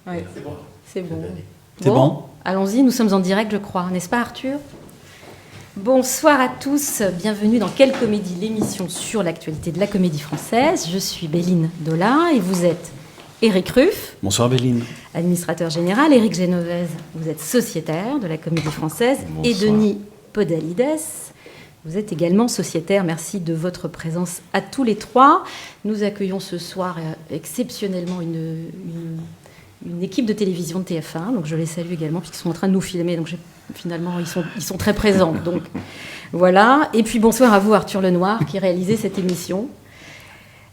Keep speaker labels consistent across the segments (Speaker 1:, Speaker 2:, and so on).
Speaker 1: Ouais. C'est bon.
Speaker 2: C'est bon.
Speaker 1: Allons-y, nous sommes en direct, je crois, n'est-ce pas Arthur ? Bonsoir à tous, bienvenue dans Quelle Comédie, l'émission sur l'actualité de la comédie française. Je suis Béline Dola et vous êtes Éric Ruff.
Speaker 2: Bonsoir Béline.
Speaker 1: Administrateur général, Éric Genovese, vous êtes sociétaire de la comédie française. Bonsoir. Et Denis Podalides, vous êtes également sociétaire. Merci de votre présence à tous les trois. Nous accueillons ce soir exceptionnellement une équipe de télévision de TF1, donc je les salue également puisqu'ils sont en train de nous filmer, donc finalement ils sont très présents. Donc voilà. Et puis bonsoir à vous Arthur Lenoir qui réalisait cette émission.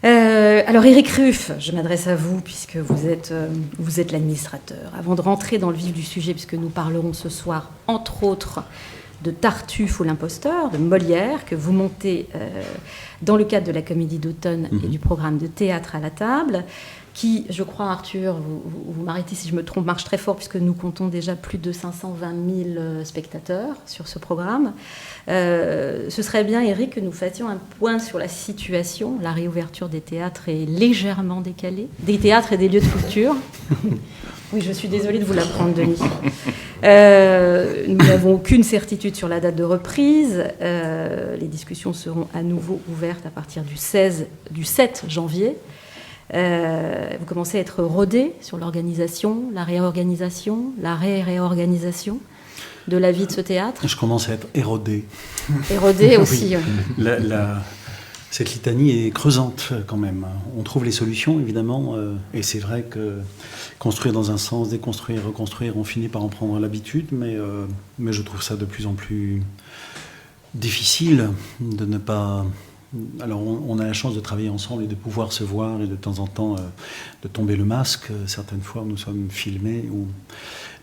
Speaker 1: Alors Éric Ruff, je m'adresse à vous puisque vous êtes l'administrateur. Avant de rentrer dans le vif du sujet, puisque nous parlerons ce soir entre autres de Tartuffe ou l'imposteur, de Molière, que vous montez dans le cadre de la Comédie d'automne et du programme de théâtre à la table, qui, je crois, Arthur, vous m'arrêtez si je me trompe, marche très fort, puisque nous comptons déjà plus de 520 000 spectateurs sur ce programme. Ce serait bien, Éric, que nous fassions un point sur la situation. La réouverture des théâtres est légèrement décalée, des théâtres et des lieux de culture. Oui, je suis désolée de vous l'apprendre, Denis. Nous n'avons aucune certitude sur la date de reprise. Les discussions seront à nouveau ouvertes à partir du 7 janvier. Vous commencez à être rodé sur l'organisation, la réorganisation, la réorganisation de la vie de ce théâtre.
Speaker 2: Je commence à être érodé.
Speaker 1: Érodé aussi, oui.
Speaker 2: Cette litanie est creusante quand même. On trouve les solutions, évidemment, et c'est vrai que construire dans un sens, déconstruire, reconstruire, on finit par en prendre l'habitude, mais je trouve ça de plus en plus difficile de ne pas... Alors on a la chance de travailler ensemble et de pouvoir se voir et de temps en temps de tomber le masque. Certaines fois nous sommes filmés,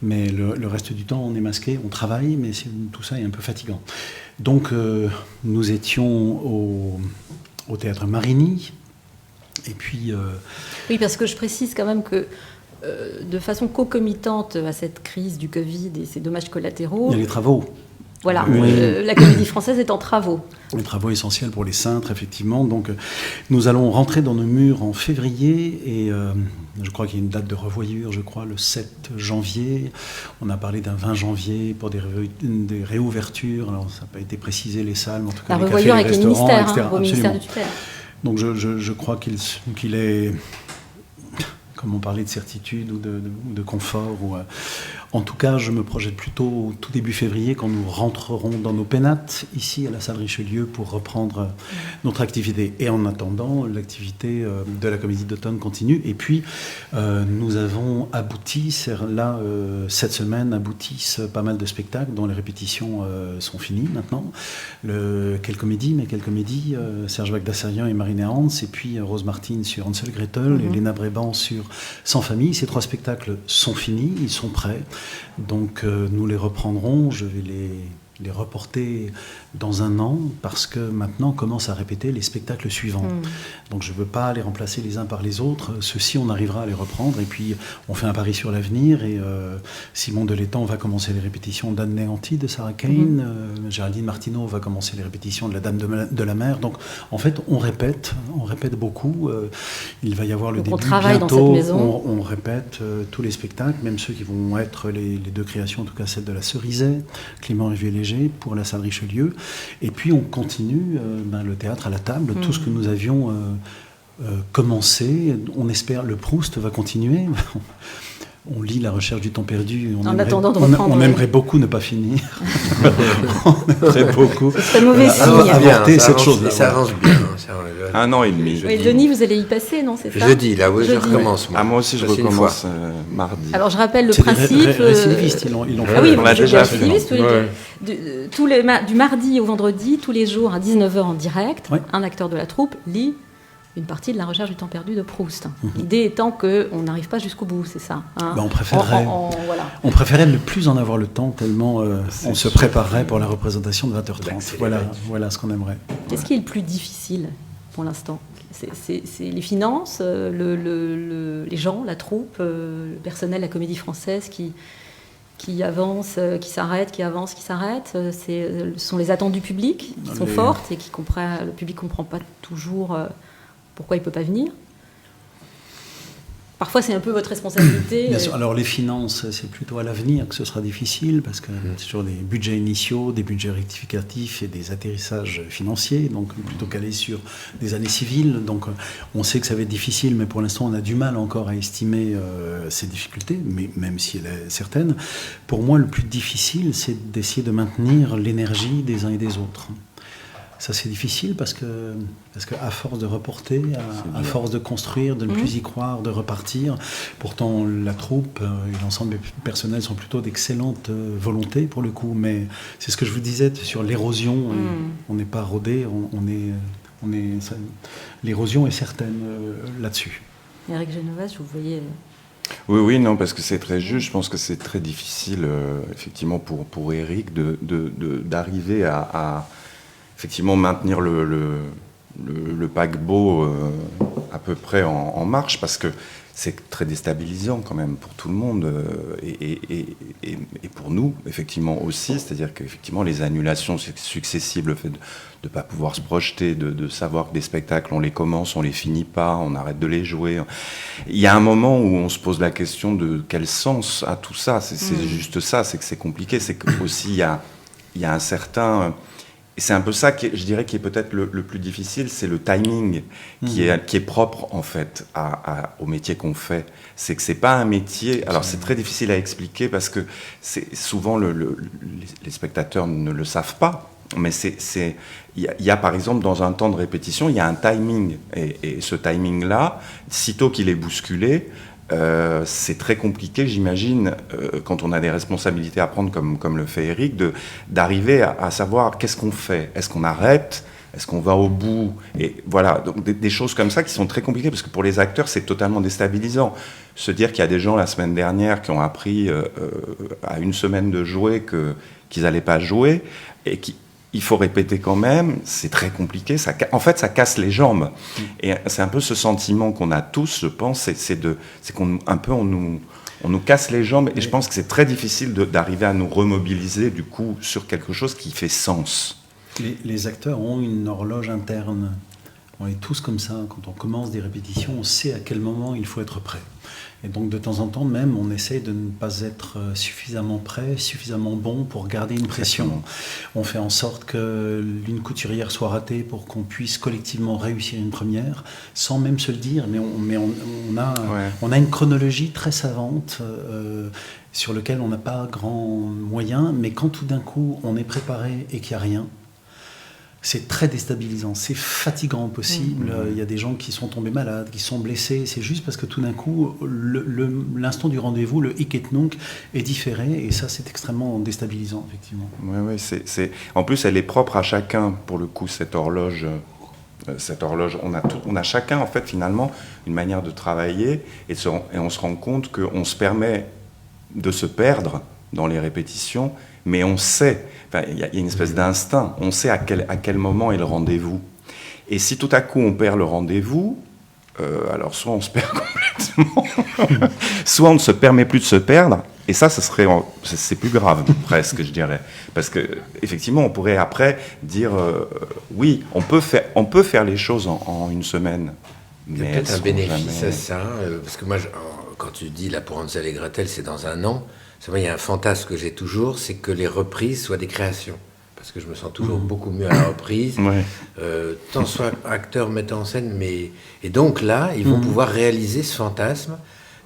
Speaker 2: mais le reste du temps on est masqué, on travaille, mais tout ça est un peu fatigant. Donc nous étions au Théâtre Marigny et puis...
Speaker 1: Oui, parce que je précise quand même que de façon concomitante à cette crise du Covid et ses dommages collatéraux...
Speaker 2: Il y a les travaux.
Speaker 1: Voilà, oui. La comédie française est en travaux.
Speaker 2: Les travaux essentiels pour les cintres, effectivement. Donc, nous allons rentrer dans nos murs en février et je crois qu'il y a une date de revoyure, je crois, le 7 janvier. On a parlé d'un 20 janvier pour des réouvertures. Alors, ça n'a pas été précisé, les salles, mais en tout cas,
Speaker 1: la
Speaker 2: les cafés, les restaurants,
Speaker 1: etc. Au ministère du tutelle.
Speaker 2: Donc, je crois qu'il est... Comme on parlait de certitude ou de confort. En tout cas, je me projette plutôt au tout début février, quand nous rentrerons dans nos pénates, ici à la salle Richelieu, pour reprendre notre activité. Et en attendant, l'activité de la Comédie d'automne continue. Et puis, nous avons abouti, cette semaine, aboutissent pas mal de spectacles dont les répétitions sont finies maintenant. Quelle comédie, Serge Bagdasarian et Marina Hans, et puis Rose Martin sur Hansel et Gretel, et Léna Bréban sur Sans famille. Ces 3 spectacles sont finis, ils sont prêts. Donc nous les reprendrons, je vais les reporter dans un an parce que maintenant on commence à répéter les spectacles suivants. Donc je ne veux pas les remplacer les uns par les autres. Ceux-ci, on arrivera à les reprendre et puis on fait un pari sur l'avenir et Simon Delétang va commencer les répétitions d'Anne Néanty de Sarah Kane, Géraldine Martineau va commencer les répétitions de La Dame de la Mer. Donc en fait on répète beaucoup. Il va y avoir le début
Speaker 1: travaille
Speaker 2: bientôt.
Speaker 1: Dans cette maison.
Speaker 2: On répète tous les spectacles, même ceux qui vont être les 2 créations, en tout cas celle de la Cerizay, Clément Rivier-Léger pour la salle Richelieu. Et puis on continue le théâtre à la table, tout ce que nous avions commencé. On espère, le Proust va continuer. On lit La Recherche du temps perdu. On aimerait beaucoup ne pas finir. On aimerait beaucoup avorter cette chose-là.
Speaker 3: Ça avance bien.
Speaker 4: 1 an et demi.
Speaker 1: Oui, Denis, vous allez y passer, non, c'est ça ?
Speaker 3: Jeudi, là, oui, je recommence.
Speaker 4: Moi aussi, je recommence mardi.
Speaker 1: Alors, je rappelle le principe...
Speaker 2: récidivistes, ils l'ont fait.
Speaker 1: Ah oui,
Speaker 4: on a déjà fait.
Speaker 1: Du mardi au vendredi, tous les jours à 19h en direct, un acteur de la troupe lit une partie de La Recherche du temps perdu de Proust. L'idée étant qu'on n'arrive pas jusqu'au bout, c'est ça.
Speaker 2: On préférerait ne plus en avoir le temps, tellement on se préparerait pour la représentation de 20h30. Voilà ce qu'on aimerait.
Speaker 1: Qu'est-ce qui est le plus difficile pour l'instant ? C'est les finances, les gens, la troupe, le personnel de la Comédie Française qui avance, qui s'arrête, qui avance, qui s'arrête. Ce sont les attentes du public qui sont fortes et le public ne comprend pas toujours pourquoi il ne peut pas venir. parfois c'est un peu votre responsabilité.
Speaker 2: Bien sûr. Alors les finances, c'est plutôt à l'avenir que ce sera difficile, parce que sur des budgets initiaux, des budgets rectificatifs et des atterrissages financiers, donc plutôt qu'aller sur des années civiles. Donc on sait que ça va être difficile, mais pour l'instant on a du mal encore à estimer ces difficultés, mais même si elle est certaine. Pour moi, le plus difficile, c'est d'essayer de maintenir l'énergie des uns et des autres. Ça, c'est difficile parce que à force de reporter, à force de construire, de ne plus y croire, de repartir, pourtant la troupe et l'ensemble du personnel sont plutôt d'excellentes volontés pour le coup, mais c'est ce que je vous disais sur l'érosion. On n'est pas rodé, l'érosion est certaine là-dessus.
Speaker 1: Éric Genovès, vous voyez...
Speaker 4: Oui, non, parce que c'est très juste. Je pense que c'est très difficile, effectivement, pour Éric d'arriver à effectivement maintenir le paquebot à peu près en marche, parce que c'est très déstabilisant quand même pour tout le monde et pour nous, effectivement, aussi. C'est-à-dire qu'effectivement, les annulations successives, le fait de ne pas pouvoir se projeter, de savoir que des spectacles, on les commence, on les finit pas, on arrête de les jouer. Il y a un moment où on se pose la question de quel sens a tout ça. C'est juste ça, c'est que c'est compliqué. C'est qu'aussi, il y a un certain... Et c'est un peu ça, je dirais, qui est peut-être le plus difficile, c'est le timing qui est propre, en fait, au métier qu'on fait. C'est que c'est pas un métier... Alors, c'est très difficile à expliquer parce que souvent, les spectateurs ne le savent pas. Mais il y a, par exemple, dans un temps de répétition, il y a un timing. Et ce timing-là, sitôt qu'il est bousculé... c'est très compliqué, j'imagine, quand on a des responsabilités à prendre comme le fait Éric, d'arriver à savoir qu'est-ce qu'on fait. Est-ce qu'on arrête ? Est-ce qu'on va au bout ? Et voilà, donc des choses comme ça qui sont très compliquées, parce que pour les acteurs, c'est totalement déstabilisant. Se dire qu'il y a des gens la semaine dernière qui ont appris à une semaine de jouer qu'ils n'allaient pas jouer, et il faut répéter quand même, c'est très compliqué. En fait, ça casse les jambes. Et c'est un peu ce sentiment qu'on a tous, je pense, c'est qu'on un peu on nous casse les jambes. Et je pense que c'est très difficile d'arriver à nous remobiliser du coup sur quelque chose qui fait sens.
Speaker 2: Les acteurs ont une horloge interne. On est tous comme ça. Quand on commence des répétitions, on sait à quel moment il faut être prêt. Et donc, de temps en temps, même, on essaie de ne pas être suffisamment prêt, suffisamment bon pour garder une pression. On fait en sorte que l'une couturière soit ratée pour qu'on puisse collectivement réussir une première, sans même se le dire. Mais on a une chronologie très savante sur laquelle on n'a pas grand moyen. Mais quand tout d'un coup, on est préparé et qu'il n'y a rien, c'est très déstabilisant, c'est fatigant au possible. Il y a des gens qui sont tombés malades, qui sont blessés. C'est juste parce que tout d'un coup, l'instant du rendez-vous, le hic et nunc, est différé. Et ça, c'est extrêmement déstabilisant, effectivement.
Speaker 4: Oui, en plus, elle est propre à chacun, pour le coup, cette horloge. On a chacun, en fait, finalement, une manière de travailler. Et on se rend compte qu'on se permet de se perdre dans les répétitions, mais on sait... Il y a une espèce d'instinct. On sait à quel moment est le rendez-vous. Et si tout à coup on perd le rendez-vous, alors soit on se perd complètement, soit on ne se permet plus de se perdre. Et ça c'est plus grave presque, je dirais, parce que effectivement on pourrait après dire oui, on peut faire les choses en une semaine.
Speaker 3: Mais peut-être un bénéfice à ça, parce que moi, quand tu dis là pour Hansel et Gretel, c'est dans un an. Il y a un fantasme que j'ai toujours, c'est que les reprises soient des créations. Parce que je me sens toujours beaucoup mieux à la reprise, tant soit acteur, metteur en scène, et donc là, ils vont pouvoir réaliser ce fantasme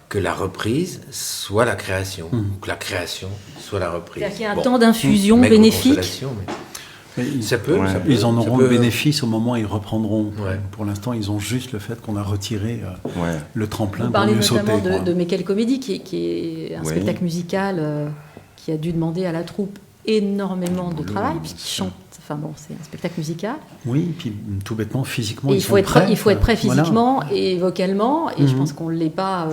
Speaker 3: que la reprise soit la création, ou que la création soit la reprise.
Speaker 1: C'est-à-dire qu'il y a un temps d'infusion bénéfique.
Speaker 3: Ça peut.
Speaker 2: Ils en auront le bénéfice au moment où ils reprendront. Pour l'instant, ils ont juste le fait qu'on a retiré le tremplin pour mieux sauter.
Speaker 1: Vous parlez notamment de Mes Quelles Comédies, qui est un spectacle musical qui a dû demander à la troupe énormément de travail, puisqu'ils chantent. Enfin bon, c'est un spectacle musical.
Speaker 2: Oui, puis tout bêtement, physiquement,
Speaker 1: il faut être prêt physiquement et vocalement, et je pense qu'on ne l'est pas...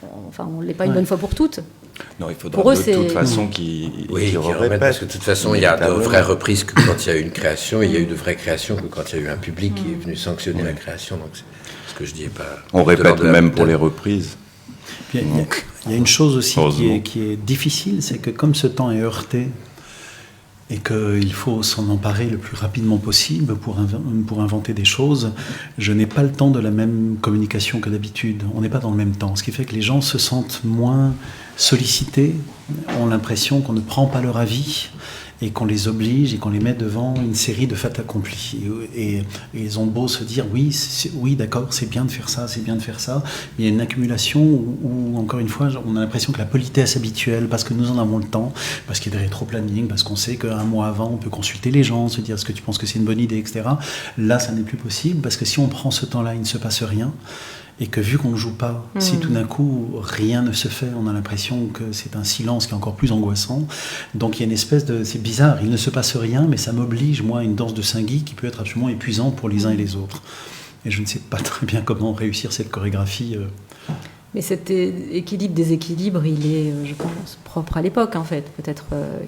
Speaker 1: on ne l'est pas une bonne fois pour toutes.
Speaker 4: Non, il faudra de toute façon qu'ils remettent.
Speaker 3: Parce que de toute façon, il y a de vraies reprises que quand il y a eu une création, et il y a eu de vraies créations que quand il y a eu un public qui est venu sanctionner la création. Donc, ce que je dis est pas...
Speaker 4: On répète même pour les reprises.
Speaker 2: Il y a une chose aussi qui est difficile, c'est que comme ce temps est heurté, et qu'il faut s'en emparer le plus rapidement possible pour inventer des choses. Je n'ai pas le temps de la même communication que d'habitude. On n'est pas dans le même temps, ce qui fait que les gens se sentent moins sollicités, ont l'impression qu'on ne prend pas leur avis et qu'on les oblige et qu'on les met devant une série de faits accomplis. Et ils ont beau se dire oui, oui, d'accord, c'est bien de faire ça, c'est bien de faire ça, mais il y a une accumulation où encore une fois, on a l'impression que la politesse habituelle, parce que nous en avons le temps, parce qu'il y a des rétro-planning, parce qu'on sait qu'un mois avant, on peut consulter les gens, se dire est-ce que tu penses que c'est une bonne idée, etc. Là, ça n'est plus possible, parce que si on prend ce temps-là, il ne se passe rien. Et que vu qu'on ne joue pas, si tout d'un coup rien ne se fait, on a l'impression que c'est un silence qui est encore plus angoissant. Donc il y a une espèce de... C'est bizarre, il ne se passe rien, mais ça m'oblige, moi, à une danse de Saint-Guy qui peut être absolument épuisante pour les uns et les autres. Et je ne sais pas très bien comment réussir cette chorégraphie.
Speaker 1: Mais cet équilibre-déséquilibre, il est, je pense, propre à l'époque, en fait. Peut-être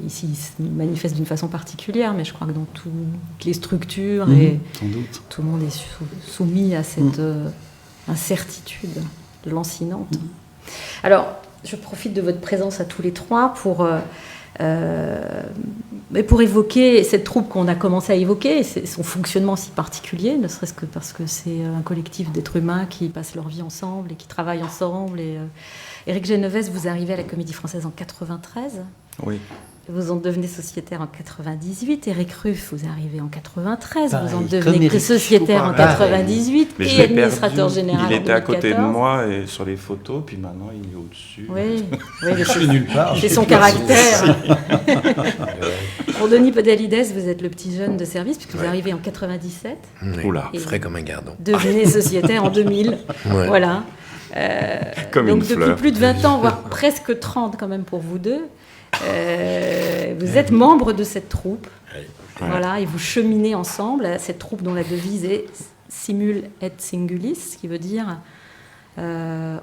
Speaker 1: ici, il se manifeste d'une façon particulière, mais je crois que dans toutes les structures, et
Speaker 2: sans doute.
Speaker 1: Tout le monde est soumis à cette... incertitude lancinante. Alors, je profite de votre présence à tous les trois pour évoquer cette troupe qu'on a commencé à évoquer, son fonctionnement si particulier, ne serait-ce que parce que c'est un collectif d'êtres humains qui passent leur vie ensemble et qui travaillent ensemble. Éric Genovès, vous arrivez à la Comédie Française en 93.
Speaker 4: Oui.
Speaker 1: Vous en devenez sociétaire en 98. Éric Ruff, vous arrivez en 93.
Speaker 2: Pareil,
Speaker 1: vous en devenez sociétaire en 98
Speaker 4: mais
Speaker 1: et administrateur général en 2014.
Speaker 4: Il était à côté de moi et sur les photos, puis maintenant il est au-dessus.
Speaker 1: Oui,
Speaker 2: je suis nulle part.
Speaker 1: C'est son caractère. Pour Denis Podalides, vous êtes le petit jeune de service, puisque vous arrivez en 97.
Speaker 4: Oula,
Speaker 3: frais comme un gardon.
Speaker 1: Devenez sociétaire en 2000.
Speaker 3: Ouais.
Speaker 1: Voilà.
Speaker 4: Comme
Speaker 1: donc
Speaker 4: une
Speaker 1: depuis
Speaker 4: fleur.
Speaker 1: plus de 20 ans, voire presque 30 quand même pour vous deux, vous êtes membre de cette troupe. Voilà, et vous cheminez ensemble, cette troupe dont la devise est Simul et Singulis, ce qui veut dire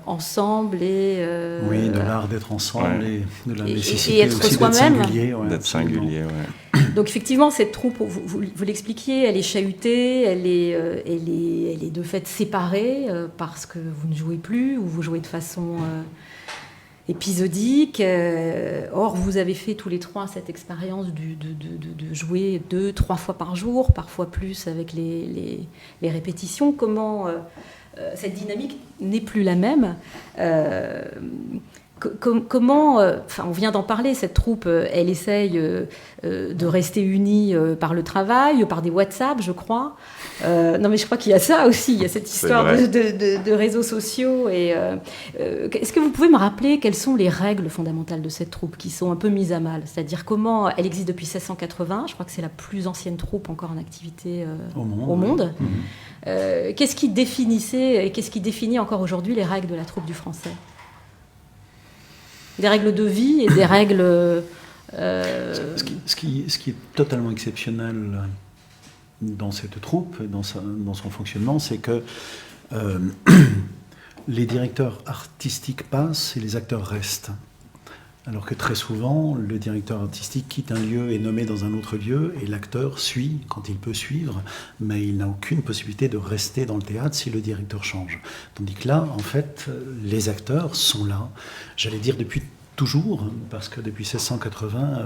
Speaker 1: ensemble et...
Speaker 2: oui, de l'art d'être ensemble et de la nécessité
Speaker 1: et être
Speaker 2: aussi
Speaker 1: soi-même.
Speaker 2: d'être singulier. Ouais,
Speaker 4: d'être singulier, ouais.
Speaker 1: Donc effectivement, cette troupe, vous l'expliquiez, elle est chahutée, elle est de fait séparée parce que vous ne jouez plus ou vous jouez de façon épisodique. Or, vous avez fait tous les trois cette expérience de jouer 2-3 fois par jour, parfois plus avec les répétitions. Comment cette dynamique n'est plus la même Comment, on vient d'en parler, cette troupe, elle essaye de rester unie par le travail, par des WhatsApp, je crois. Non, mais je crois qu'il y a ça aussi, il y a cette histoire de réseaux sociaux. Est-ce que vous pouvez me rappeler quelles sont les règles fondamentales de cette troupe qui sont un peu mises à mal ? C'est-à-dire comment elle existe depuis 1680, je crois que c'est la plus ancienne troupe encore en activité au monde. Qu'est-ce qui définissait et qu'est-ce qui définit encore aujourd'hui les règles de la troupe du Français ? Des règles de vie et des règles...
Speaker 2: Ce qui est totalement exceptionnel dans cette troupe, dans son fonctionnement, c'est que les directeurs artistiques passent et les acteurs restent. Alors que très souvent, le directeur artistique quitte un lieu et est nommé dans un autre lieu, et l'acteur suit quand il peut suivre, mais il n'a aucune possibilité de rester dans le théâtre si le directeur change. Tandis que là, en fait, les acteurs sont là, j'allais dire depuis toujours, parce que depuis 1680,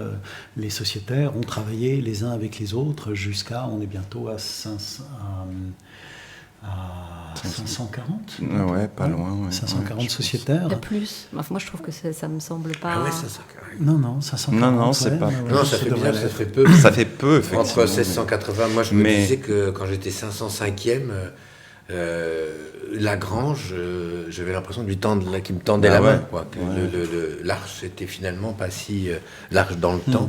Speaker 2: les sociétaires ont travaillé les uns avec les autres jusqu'à, on est bientôt à 540.
Speaker 4: Ouais, pas loin. Ouais.
Speaker 2: 540 sociétaires.
Speaker 1: Il y a plus. Enfin, moi, je trouve que ça me semble pas...
Speaker 3: Ah ouais, ça, ça quand même.
Speaker 2: Non, 540.
Speaker 4: Non, c'est pas...
Speaker 3: Non, ça fait bien, ça fait peu.
Speaker 4: Ça fait peu, effectivement.
Speaker 3: Entre 1680, moi, je me disais que quand j'étais 505e, Lagrange, j'avais l'impression qu'il me tendait la main. Quoi, que l'arche était finalement pas si... l'arche dans le temps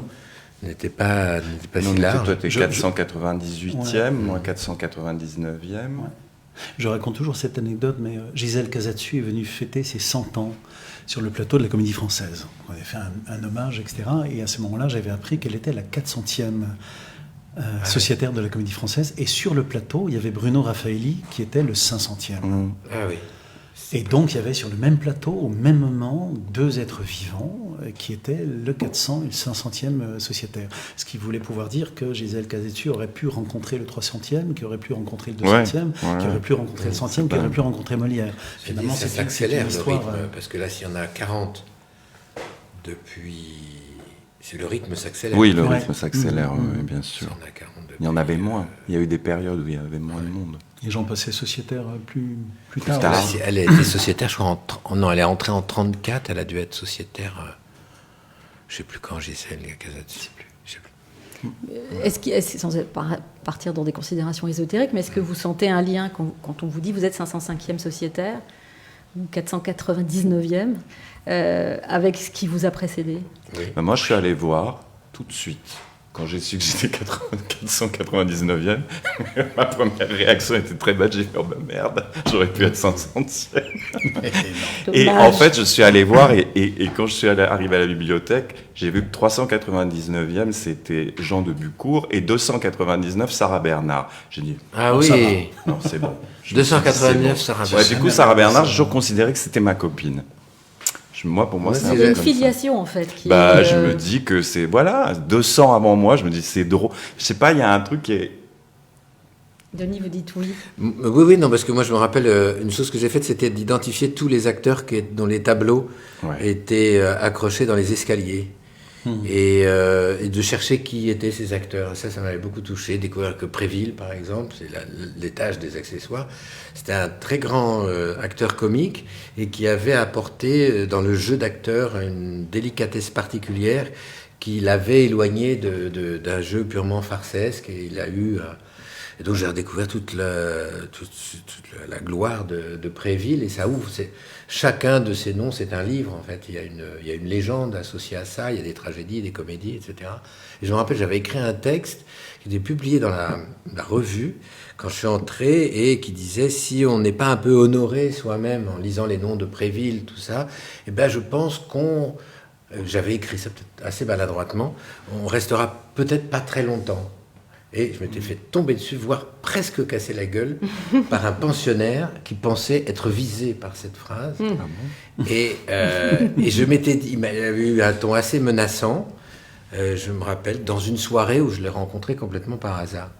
Speaker 3: n'était pas si large.
Speaker 4: Toi, t'es 498e, moi 499e.
Speaker 2: Ouais. Je raconte toujours cette anecdote, mais Gisèle Casatsu est venue fêter ses 100 ans sur le plateau de la Comédie Française. On avait fait un hommage, etc. Et à ce moment-là, j'avais appris qu'elle était la 400e sociétaire de la Comédie Française. Et sur le plateau, il y avait Bruno Raffaelli, qui était le 500e.
Speaker 3: Ah oui.
Speaker 2: Et donc, il y avait sur le même plateau, au même moment, deux êtres vivants qui étaient le 400 et le 500e sociétaire. Ce qui voulait pouvoir dire que Gisèle Casatsu aurait pu rencontrer le 300e, qui aurait pu rencontrer le 200e, qui aurait pu rencontrer le 100e, qui aurait pu rencontrer Molière.
Speaker 3: Finalement, ça s'accélère le rythme, parce que là, s'il y en a 40 depuis Le rythme s'accélère.
Speaker 4: Oui, le rythme s'accélère, oui, bien sûr.
Speaker 3: Il y en a 42
Speaker 4: Il y en avait moins. Il y a eu des périodes où il y avait moins de monde.
Speaker 2: Les gens passaient sociétaires plus tard.
Speaker 3: Elle a été sociétaire, je crois, non, elle est entrée en 34, elle a dû être sociétaire, je ne sais plus quand, Gisèle Casat, je ne sais plus.
Speaker 1: Sans partir dans des considérations ésotériques, mais est-ce que vous sentez un lien quand on vous dit vous êtes 505e sociétaire ou 499e avec ce qui vous a précédé?
Speaker 3: Oui.
Speaker 4: Moi, je suis allé voir tout de suite. Quand j'ai su que j'étais 499e, ma première réaction était très bête. J'ai fait oh ben merde, j'aurais pu être 500e. Et en fait, je suis allé voir et quand je suis arrivé à la bibliothèque, j'ai vu que 399e c'était Jean de Bucourt et 299 Sarah Bernard. J'ai dit
Speaker 3: ah
Speaker 4: oh,
Speaker 3: oui,
Speaker 4: non c'est bon.
Speaker 3: 289 Sarah Bernard.
Speaker 4: Ouais, du coup, Sarah Bernard, j'ai toujours considéré que c'était ma copine. Pour moi, c'est
Speaker 1: il y a une filiation en fait.
Speaker 4: Je me dis que c'est 200 avant moi. Je me dis c'est drôle. Je sais pas, il y a un truc qui est.
Speaker 1: Denis, vous dites oui.
Speaker 3: Oui, non, parce que moi je me rappelle une chose que j'ai faite, c'était d'identifier tous les acteurs dont les tableaux étaient accrochés dans les escaliers. Et de chercher qui étaient ces acteurs. Ça m'avait beaucoup touché. Découvrir que Préville, par exemple, c'est l'étage des accessoires, c'était un très grand acteur comique et qui avait apporté dans le jeu d'acteur une délicatesse particulière qui l'avait éloigné d'un jeu purement farcesque. Et il a eu... Et donc j'ai redécouvert toute la gloire de Préville et ça ouvre. Chacun de ces noms, c'est un livre en fait. Il y a une légende associée à ça. Il y a des tragédies, des comédies, etc. Et je me rappelle, j'avais écrit un texte qui était publié dans la revue quand je suis entré et qui disait si on n'est pas un peu honoré soi-même en lisant les noms de Préville, tout ça, eh ben je pense j'avais écrit ça peut-être assez maladroitement. On restera peut-être pas très longtemps. Et je m'étais fait tomber dessus, voire presque casser la gueule, par un pensionnaire qui pensait être visé par cette phrase. Et je m'étais dit, il avait eu un ton assez menaçant, je me rappelle, dans une soirée où je l'ai rencontré complètement par hasard.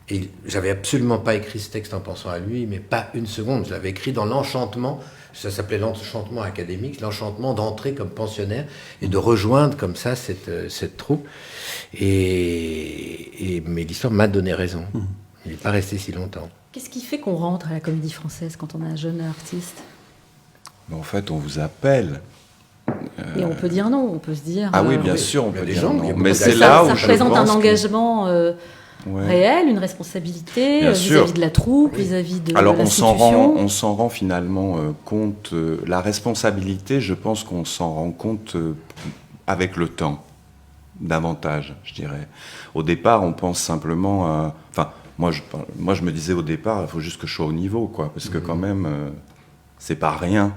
Speaker 3: Et j'avais absolument pas écrit ce texte en pensant à lui, mais pas une seconde. Je l'avais écrit dans l'enchantement, ça s'appelait l'enchantement académique, l'enchantement d'entrer comme pensionnaire et de rejoindre comme ça cette troupe. Mais l'histoire m'a donné raison. Il n'est pas resté si longtemps.
Speaker 1: Qu'est-ce qui fait qu'on rentre à la Comédie Française quand on est un jeune artiste?
Speaker 4: En fait, on vous appelle.
Speaker 1: Et on peut dire non, on peut se dire...
Speaker 4: Ah oui, bien sûr, on peut dire non.
Speaker 3: Mais
Speaker 4: c'est
Speaker 1: ça
Speaker 4: là où
Speaker 1: je représente un engagement
Speaker 4: ouais.
Speaker 1: réel, une responsabilité vis-à-vis de la troupe, vis-à-vis de
Speaker 4: l'institution. On s'en rend finalement compte. La responsabilité, je pense qu'on s'en rend compte avec le temps, davantage, je dirais. Au départ, on pense simplement... moi, je me disais au départ, il faut juste que je sois au niveau, quoi, parce que quand même, c'est pas rien.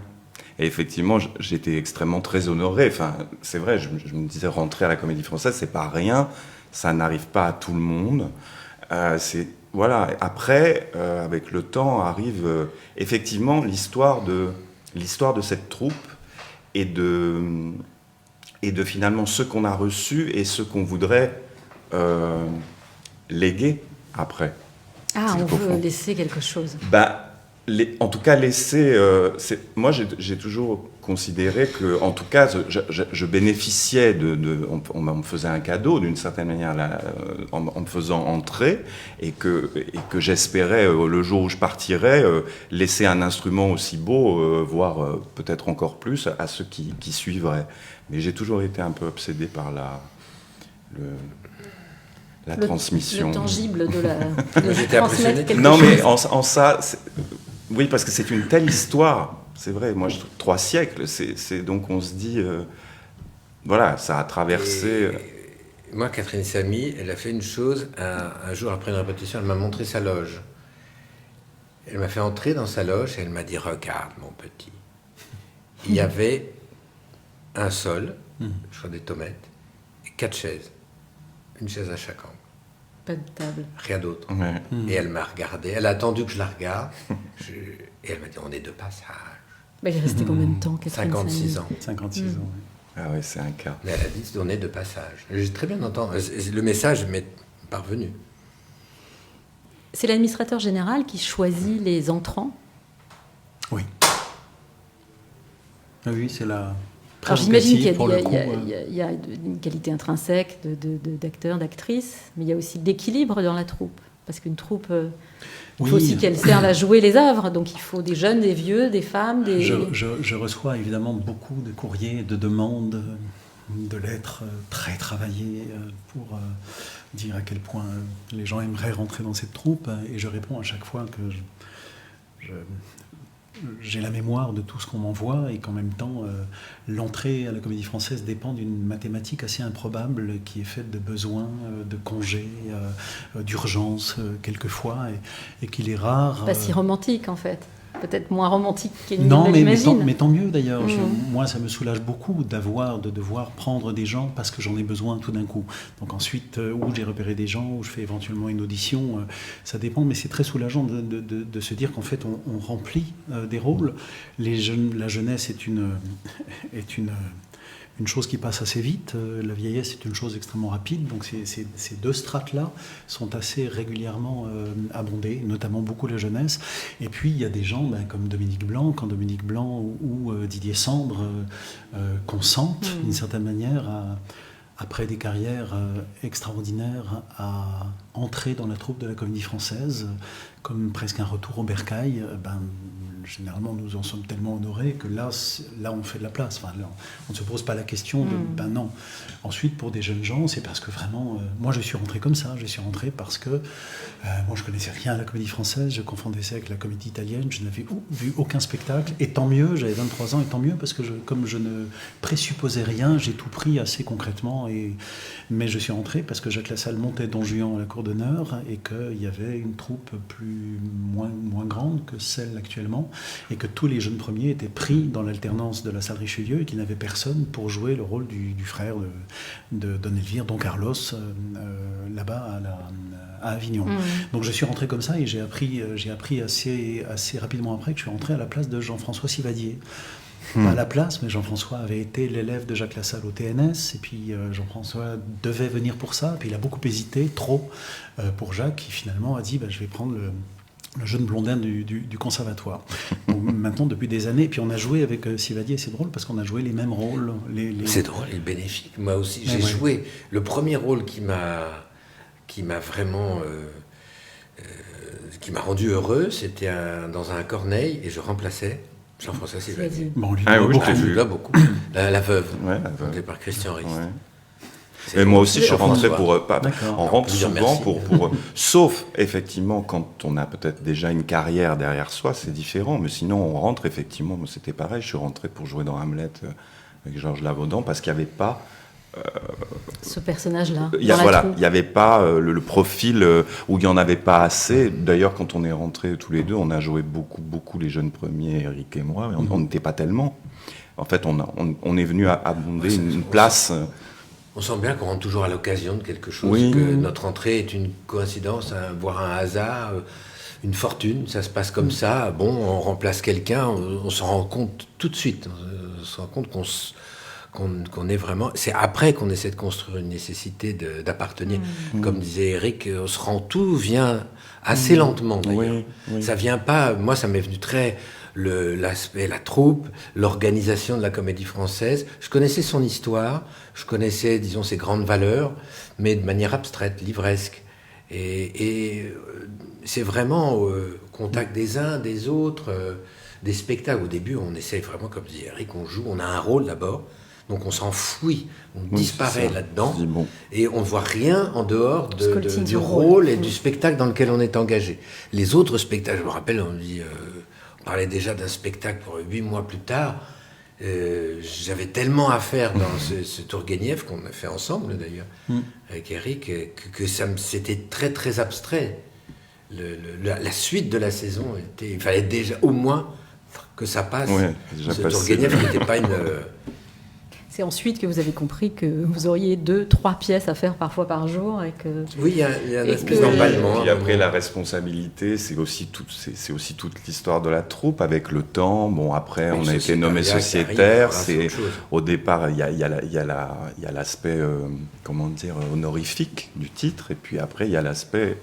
Speaker 4: Et effectivement, j'étais extrêmement très honoré. Enfin, c'est vrai, je me disais, rentrer à la Comédie Française, c'est pas rien. Ça n'arrive pas à tout le monde. Voilà. Après, avec le temps, arrive effectivement l'histoire de cette troupe et de finalement ce qu'on a reçu et ce qu'on voudrait léguer après.
Speaker 1: Ah, on veut laisser quelque chose.
Speaker 4: En tout cas, laisser... moi, j'ai toujours considéré que, en tout cas, je bénéficiais on me faisait un cadeau, d'une certaine manière, en me faisant entrer, et que j'espérais, le jour où je partirais, laisser un instrument aussi beau, voire peut-être encore plus, à ceux qui suivraient. Mais j'ai toujours été un peu obsédé par la transmission.
Speaker 1: Le tangible de la...
Speaker 3: J'étais impressionné.
Speaker 4: Non, mais en ça... Oui, parce que c'est une telle histoire, c'est vrai, moi, 3 siècles, donc on se dit, voilà, ça a traversé...
Speaker 3: Moi, Catherine Samy, elle a fait une chose, un jour après une répétition, elle m'a montré sa loge. Elle m'a fait entrer dans sa loge et elle m'a dit, regarde mon petit. Il y avait un sol, je crois des tomates, et 4 chaises, une chaise à chaque angle.
Speaker 1: Pas de table.
Speaker 3: Rien d'autre.
Speaker 4: Ouais.
Speaker 3: Et elle m'a regardé, elle a attendu que je la regarde, et elle m'a dit, on est de passage.
Speaker 1: Mais il est resté combien de temps, Catherine
Speaker 3: 56
Speaker 1: Samy?
Speaker 3: ans.
Speaker 2: 56 ans, oui.
Speaker 4: Ah ouais, c'est un cas.
Speaker 3: Mais elle a dit, on est de passage. J'ai très bien entendu. Le message m'est parvenu.
Speaker 1: C'est l'administrateur général qui choisit les entrants?
Speaker 2: Oui. Ah oui, c'est
Speaker 1: Alors j'imagine qu'il
Speaker 2: pour le coup.
Speaker 1: y a une qualité intrinsèque d'acteurs, d'actrices, mais il y a aussi de l'équilibre dans la troupe. Parce qu'une troupe, il faut aussi qu'elle serve à jouer les œuvres. Donc il faut des jeunes, des vieux, des femmes.
Speaker 2: Je reçois évidemment beaucoup de courriers, de demandes, de lettres très travaillées pour dire à quel point les gens aimeraient rentrer dans cette troupe. Et je réponds à chaque fois que j'ai la mémoire de tout ce qu'on m'envoie et qu'en même temps, l'entrée à la Comédie Française dépend d'une mathématique assez improbable qui est faite de besoins, de congés, d'urgences quelquefois, et qu'il est rare...
Speaker 1: Pas si romantique en fait. Peut-être moins romantique qu'une
Speaker 2: Non,
Speaker 1: j'imagine.
Speaker 2: mais tant mieux d'ailleurs. Moi, ça me soulage beaucoup de devoir prendre des gens parce que j'en ai besoin tout d'un coup. Donc ensuite, où j'ai repéré des gens, où je fais éventuellement une audition, ça dépend, mais c'est très soulageant de se dire qu'en fait, on remplit des rôles. La jeunesse est une chose qui passe assez vite, la vieillesse est une chose extrêmement rapide, donc ces deux strates-là sont assez régulièrement abondées, notamment beaucoup la jeunesse. Et puis il y a des gens comme Dominique Blanc, ou Didier Sandre consentent d'une certaine manière après des carrières extraordinaires à entrer dans la troupe de la Comédie Française, comme presque un retour au bercail. Généralement, nous en sommes tellement honorés que là on fait de la place. Enfin, là, on ne se pose pas la question de non. Ensuite, pour des jeunes gens, c'est parce que vraiment, moi je suis rentré comme ça. Je suis rentré parce que moi je connaissais rien à la Comédie Française, je confondais ça avec la comédie italienne, je n'avais vu aucun spectacle. Et tant mieux, j'avais 23 ans, et tant mieux parce que comme je ne présupposais rien, j'ai tout pris assez concrètement. Mais je suis rentré parce que Jacques Lassalle montait Don Juan à la Cour d'honneur et qu'il y avait une troupe moins grande que celle actuellement, et que tous les jeunes premiers étaient pris dans l'alternance de la salle Richelieu et qu'il n'avait personne pour jouer le rôle du frère de Don Elvire, Don Carlos, là-bas à Avignon. Donc je suis rentré comme ça et j'ai appris assez rapidement après que je suis rentré à la place de Jean-François Sivadier. Pas à la place, mais Jean-François avait été l'élève de Jacques Lassalle au TNS, et puis Jean-François devait venir pour ça, puis il a beaucoup hésité, trop, pour Jacques, qui finalement a dit je vais prendre le jeune blondin du conservatoire. Donc, maintenant, depuis des années, et puis on a joué avec Sivadier, c'est drôle, parce qu'on a joué les mêmes rôles.
Speaker 3: C'est drôle et bénéfique. Moi aussi, j'ai joué. Le premier rôle qui m'a vraiment... qui m'a rendu heureux, c'était dans un Corneille, et je remplaçais Jean-François Sivadier.
Speaker 2: Bon, lui,
Speaker 4: oui, je l'ai vu.
Speaker 3: Là, beaucoup. La veuve, montée par Christian Rist.
Speaker 4: Et moi aussi, je suis rentré on rentre
Speaker 3: dire
Speaker 4: souvent
Speaker 3: merci.
Speaker 4: sauf effectivement quand on a peut-être déjà une carrière derrière soi, c'est différent. Mais sinon, on rentre effectivement. Moi, c'était pareil. Je suis rentré pour jouer dans Hamlet avec Georges Lavaudan parce qu'il n'y avait pas
Speaker 1: ce personnage-là.
Speaker 4: Il n'y avait pas le profil où il n'y en avait pas assez. D'ailleurs, quand on est rentrés tous les deux, on a joué beaucoup les jeunes premiers, Eric et moi, mais on n'était pas tellement. En fait, on est venu abonder une place.
Speaker 3: On sent bien qu'on rentre toujours à l'occasion de quelque chose, que notre entrée est une coïncidence, voire un hasard, une fortune, ça se passe comme ça. Bon, on remplace quelqu'un, on s'en rend compte tout de suite. On se rend compte qu'on est vraiment... C'est après qu'on essaie de construire une nécessité d'appartenir. Comme disait Eric, tout vient assez lentement d'ailleurs. Ça vient pas... Moi, ça m'est venu très... l'aspect, la troupe, l'organisation de la Comédie Française. Je connaissais son histoire, je connaissais, disons, ses grandes valeurs, mais de manière abstraite, livresque. Et c'est vraiment au contact des uns, des autres, des spectacles. Au début, on essaie vraiment, comme disait Eric, on joue, on a un rôle d'abord, donc on s'enfouit, on disparaît là-dedans, et on ne voit rien en dehors du rôle et du spectacle dans lequel on est engagé. Les autres spectacles, je me rappelle, on parlait déjà d'un spectacle pour 8 mois plus tard. J'avais tellement à faire dans ce Tourguenieff qu'on a fait ensemble d'ailleurs avec Eric que c'était très très abstrait. La suite de la saison il fallait déjà au moins que ça passe. Ce Tourguenieff n'était pas une...
Speaker 1: C'est ensuite que vous avez compris que vous auriez 2-3 pièces à faire parfois par jour et que...
Speaker 3: Oui, il y a un espèce d'emballement.
Speaker 4: Et après, la responsabilité, c'est aussi toute l'histoire de la troupe avec le temps. Bon, après, on a été nommé sociétaire. Au départ, il y a l'aspect, honorifique du titre. Et puis après, il y a l'aspect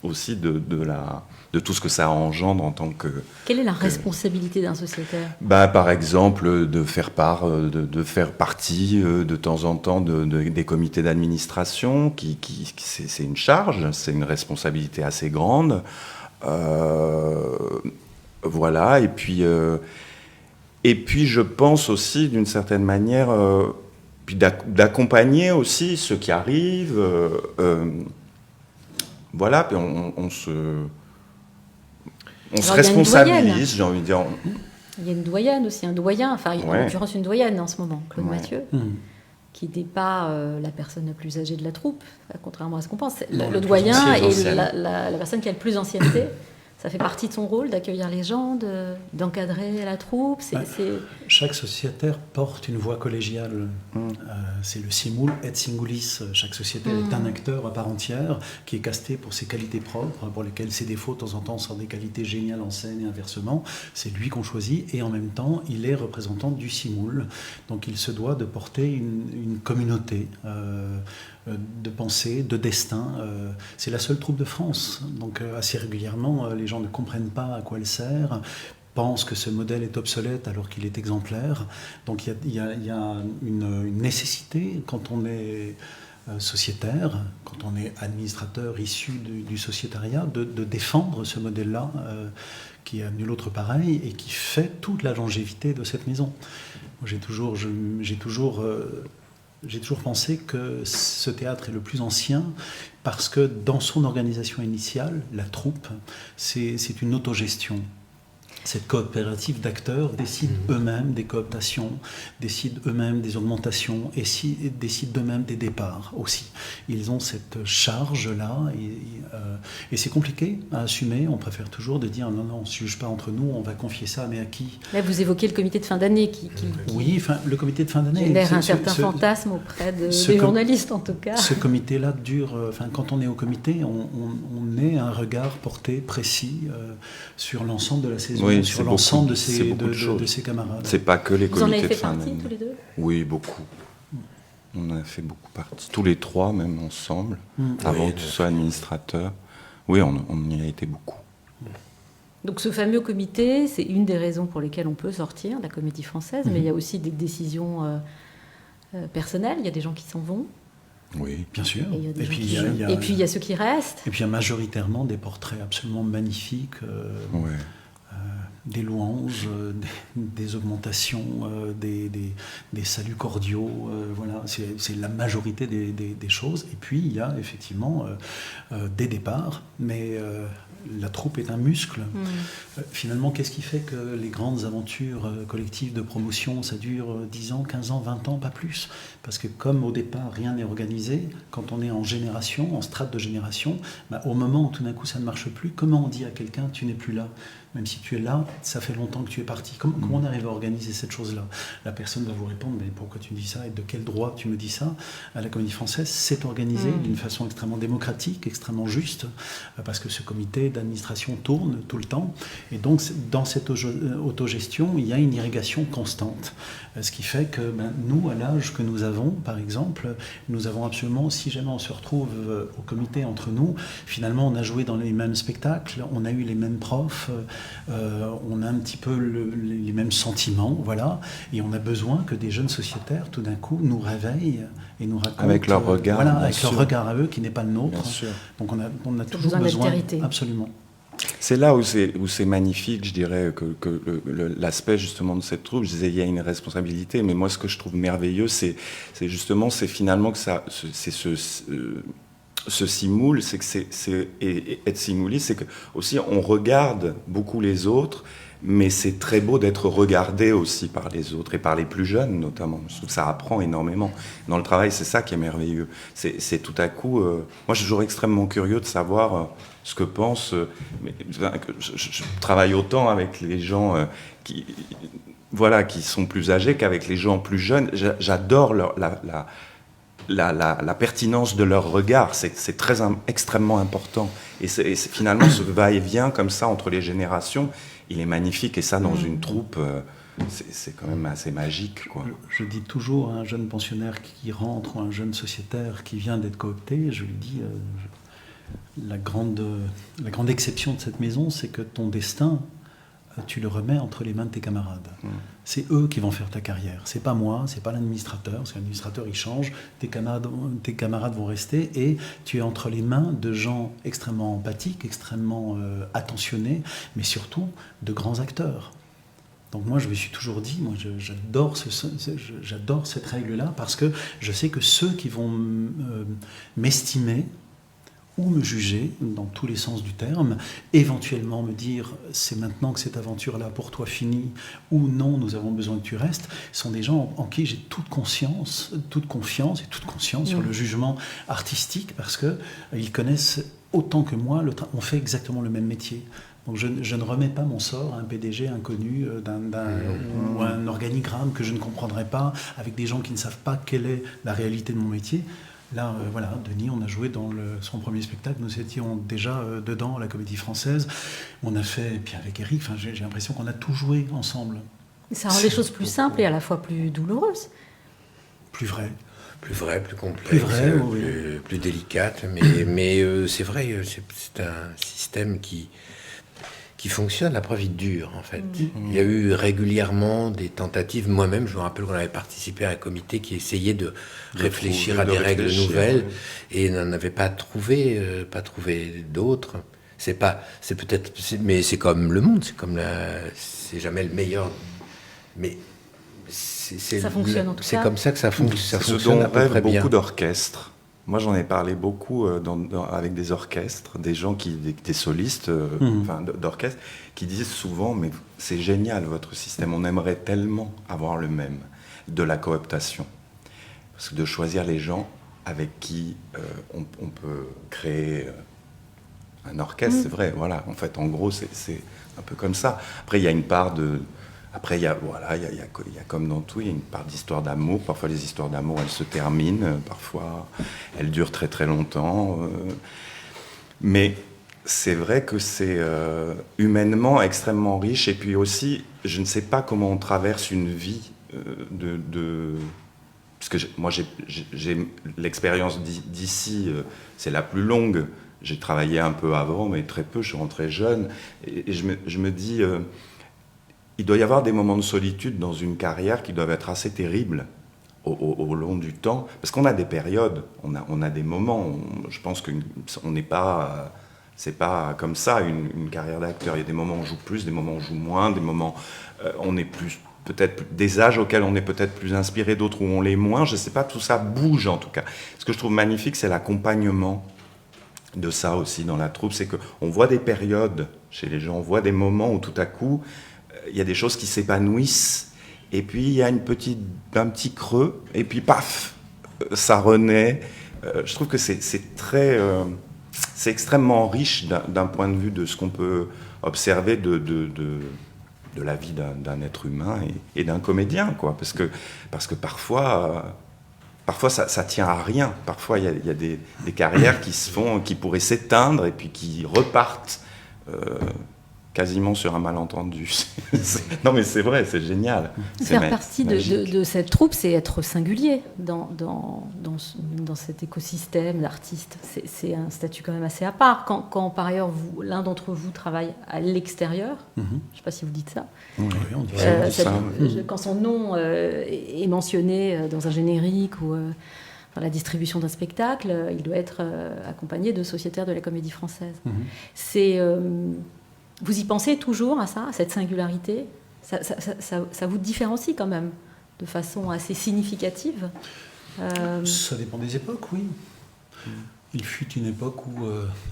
Speaker 4: aussi de tout ce que ça engendre en tant que...
Speaker 1: Quelle est la responsabilité d'un sociétaire ?
Speaker 4: Par exemple, de faire partie de temps en temps des comités d'administration, c'est une charge, c'est une responsabilité assez grande. Voilà, et puis je pense aussi, d'une certaine manière, puis d'accompagner aussi ceux qui arrivent. Voilà, puis on se responsabilise, j'ai envie de dire.
Speaker 1: Il y a une doyenne aussi, un doyen, enfin en l'occurrence une doyenne en ce moment, Claude Mathieu, qui n'est pas la personne la plus âgée de la troupe, contrairement à ce qu'on pense. Le doyen est la personne qui a le plus d'ancienneté. Ça fait partie de son rôle d'accueillir les gens, d'encadrer la troupe.
Speaker 2: Chaque sociétaire porte une voix collégiale. C'est le simul et singulis. Chaque sociétaire est un acteur à part entière qui est casté pour ses qualités propres, pour lesquelles ses défauts de temps en temps sont des qualités géniales en scène et inversement. C'est lui qu'on choisit et en même temps, il est représentant du simul. Donc il se doit de porter une communauté de pensée, de destin. C'est la seule troupe de France. Donc assez régulièrement, les gens ne comprennent pas à quoi elle sert, pensent que ce modèle est obsolète alors qu'il est exemplaire. Donc il y a une nécessité quand on est sociétaire, quand on est administrateur issu du sociétariat, de défendre ce modèle-là qui a nul autre pareil et qui fait toute la longévité de cette maison. Moi, j'ai toujours pensé que ce théâtre est le plus ancien parce que dans son organisation initiale, la troupe, c'est une autogestion. Cette coopérative d'acteurs décide eux-mêmes des cooptations, décide eux-mêmes des augmentations et décide eux-mêmes des départs aussi. Ils ont cette charge-là et c'est compliqué à assumer. On préfère toujours de dire non, on ne se juge pas entre nous, on va confier ça, mais à qui ?
Speaker 1: Là, vous évoquez le comité de fin d'année qui
Speaker 2: oui, le comité de fin d'année
Speaker 1: génère un certain fantasme auprès des journalistes en tout cas.
Speaker 2: Ce comité-là dure, quand on est au comité, on est un regard porté précis sur l'ensemble de la saison.
Speaker 4: Oui,
Speaker 2: sur l'ensemble de ses camarades.
Speaker 4: C'est pas que les comités de fin d'année.
Speaker 1: Vous en avez fait partie tous les deux ?
Speaker 4: Oui, beaucoup. On a fait beaucoup partie. Tous les trois, même ensemble, avant que tu sois administrateur. Oui, on y a été beaucoup.
Speaker 1: Donc ce fameux comité, c'est une des raisons pour lesquelles on peut sortir de la Comédie Française, mais il y a aussi des décisions personnelles, il y a des gens qui s'en vont.
Speaker 4: Oui,
Speaker 2: bien sûr.
Speaker 1: Et puis il y a ceux qui restent.
Speaker 2: Et puis il y a majoritairement des portraits absolument magnifiques. Des louanges, des augmentations, des saluts cordiaux, voilà, c'est la majorité des choses. Et puis il y a effectivement des départs, mais la troupe est un muscle. Finalement, qu'est-ce qui fait que les grandes aventures collectives de promotion, ça dure 10 ans, 15 ans, 20 ans, pas plus ? Parce que comme au départ, rien n'est organisé, quand on est en génération, en strate de génération, au moment où tout d'un coup ça ne marche plus, comment on dit à quelqu'un « tu n'es plus là » ? Même si tu es là, ça fait longtemps que tu es parti. Comment on arrive à organiser cette chose-là ? La personne va vous répondre, mais pourquoi tu me dis ça et de quel droit tu me dis ça ? À la Comédie Française, c'est organisé d'une façon extrêmement démocratique, extrêmement juste, parce que ce comité d'administration tourne tout le temps. Et donc, dans cette autogestion, il y a une irrigation constante. Ce qui fait que nous, à l'âge que nous avons, par exemple, nous avons absolument, si jamais on se retrouve au comité entre nous, finalement, on a joué dans les mêmes spectacles, on a eu les mêmes profs, on a un petit peu les mêmes sentiments, voilà, et on a besoin que des jeunes sociétaires, tout d'un coup, nous réveillent et nous racontent...
Speaker 4: Avec leur regard.
Speaker 2: Voilà, avec leur regard à eux, qui n'est pas le nôtre. Donc on a toujours besoin... Absolument.
Speaker 4: C'est là où c'est magnifique, je dirais, que l'aspect justement de cette troupe. Je disais, il y a une responsabilité, mais moi, ce que je trouve merveilleux, c'est finalement que c'est ce simul, c'est que et être simuli, c'est que aussi on regarde beaucoup les autres, mais c'est très beau d'être regardé aussi par les autres et par les plus jeunes notamment. Je trouve que ça apprend énormément. Dans le travail, c'est ça qui est merveilleux. C'est tout à coup... moi, je suis toujours extrêmement curieux de savoir ce que pensent... je travaille autant avec les gens qui sont plus âgés qu'avec les gens plus jeunes. J'adore la pertinence de leur regard, c'est extrêmement important. Et finalement, ce va-et-vient comme ça entre les générations, il est magnifique. Et ça, dans une troupe, c'est quand même assez magique, quoi.
Speaker 2: Je dis toujours à un jeune pensionnaire qui rentre, ou un jeune sociétaire qui vient d'être coopté, je lui dis, la grande exception de cette maison, c'est que ton destin, tu le remets entre les mains de tes camarades. C'est eux qui vont faire ta carrière. C'est pas moi, c'est pas l'administrateur, parce que l'administrateur il change, tes camarades vont rester, et tu es entre les mains de gens extrêmement empathiques, extrêmement attentionnés, mais surtout de grands acteurs. Donc moi, je me suis toujours dit, moi, j'adore cette règle-là, parce que je sais que ceux qui vont m'estimer ou me juger, dans tous les sens du terme, éventuellement me dire c'est maintenant que cette aventure-là pour toi finie, ou non, nous avons besoin que tu restes, sont des gens en qui j'ai toute confiance sur le jugement artistique, parce qu'ils connaissent autant que moi, on fait exactement le même métier. Donc je ne remets pas mon sort à un PDG inconnu ou un organigramme que je ne comprendrai pas, avec des gens qui ne savent pas quelle est la réalité de mon métier. Là, voilà, Denis, on a joué dans son premier spectacle. Nous étions déjà dedans, à la Comédie Française. On a fait, et puis avec Eric, j'ai l'impression qu'on a tout joué ensemble.
Speaker 1: Ça rend les choses plus simples et à la fois plus douloureuses.
Speaker 2: Plus vrai.
Speaker 3: Plus vrai, plus complexe, plus délicate. Mais c'est vrai, c'est un système qui fonctionne. La preuve, il dure, en fait. Il y a eu régulièrement des tentatives. Moi-même, je me rappelle qu'on avait participé à un comité qui essayait de réfléchir à des règles nouvelles et n'en avait pas trouvé d'autres. Mais c'est comme le monde, c'est jamais le meilleur. Mais
Speaker 1: ça fonctionne en tout cas.
Speaker 3: C'est comme ça que ça fonctionne.
Speaker 4: Ce dont rêvent beaucoup d'orchestres. Moi, j'en ai parlé beaucoup avec des orchestres, des gens des solistes d'orchestre, qui disent souvent, mais c'est génial votre système, on aimerait tellement avoir le même, de la cooptation. Parce que de choisir les gens avec qui on peut créer un orchestre, c'est vrai, voilà. En fait, en gros, c'est un peu comme ça. Après, il y a une part de... Après, il y a comme dans tout, il y a une part d'histoire d'amour. Parfois, les histoires d'amour, elles se terminent. Parfois, elles durent très, très longtemps. Mais c'est vrai que c'est humainement extrêmement riche. Et puis aussi, je ne sais pas comment on traverse une vie parce que moi, j'ai l'expérience d'ici, c'est la plus longue. J'ai travaillé un peu avant, mais très peu. Je suis rentré jeune. Et je me dis... il doit y avoir des moments de solitude dans une carrière qui doivent être assez terribles au long du temps, parce qu'on a des périodes, on a des moments, je pense qu'on n'est pas... c'est pas comme ça une carrière d'acteur. Il y a des moments où on joue plus, des moments où on joue moins, des moments on est plus... peut-être des âges auxquels on est peut-être plus inspiré, d'autres où on l'est moins, je ne sais pas, tout ça bouge en tout cas. Ce que je trouve magnifique, c'est l'accompagnement de ça aussi dans la troupe, c'est qu'on voit des périodes chez les gens, on voit des moments où tout à coup, il y a des choses qui s'épanouissent, et puis il y a un petit creux, et puis paf, ça renaît. Je trouve que c'est extrêmement riche d'un point de vue de ce qu'on peut observer de la vie d'un être humain et d'un comédien, quoi. Parce que parfois ça tient à rien. Parfois il y a des carrières qui pourraient s'éteindre et puis qui repartent quasiment sur un malentendu. Non mais c'est vrai, c'est génial.
Speaker 1: Faire partie de cette troupe, c'est être singulier dans cet écosystème d'artistes. C'est un statut quand même assez à part. Quand par ailleurs, l'un d'entre vous travaille à l'extérieur, je ne sais pas si vous dites ça,
Speaker 2: oui, on dit ça.
Speaker 1: Quand son nom est mentionné dans un générique ou dans la distribution d'un spectacle, il doit être accompagné de sociétaires de la Comédie Française. Vous y pensez toujours à ça, à cette singularité ? Ça vous différencie quand même de façon assez significative ?
Speaker 2: Ça dépend des époques, oui. Il fut une époque où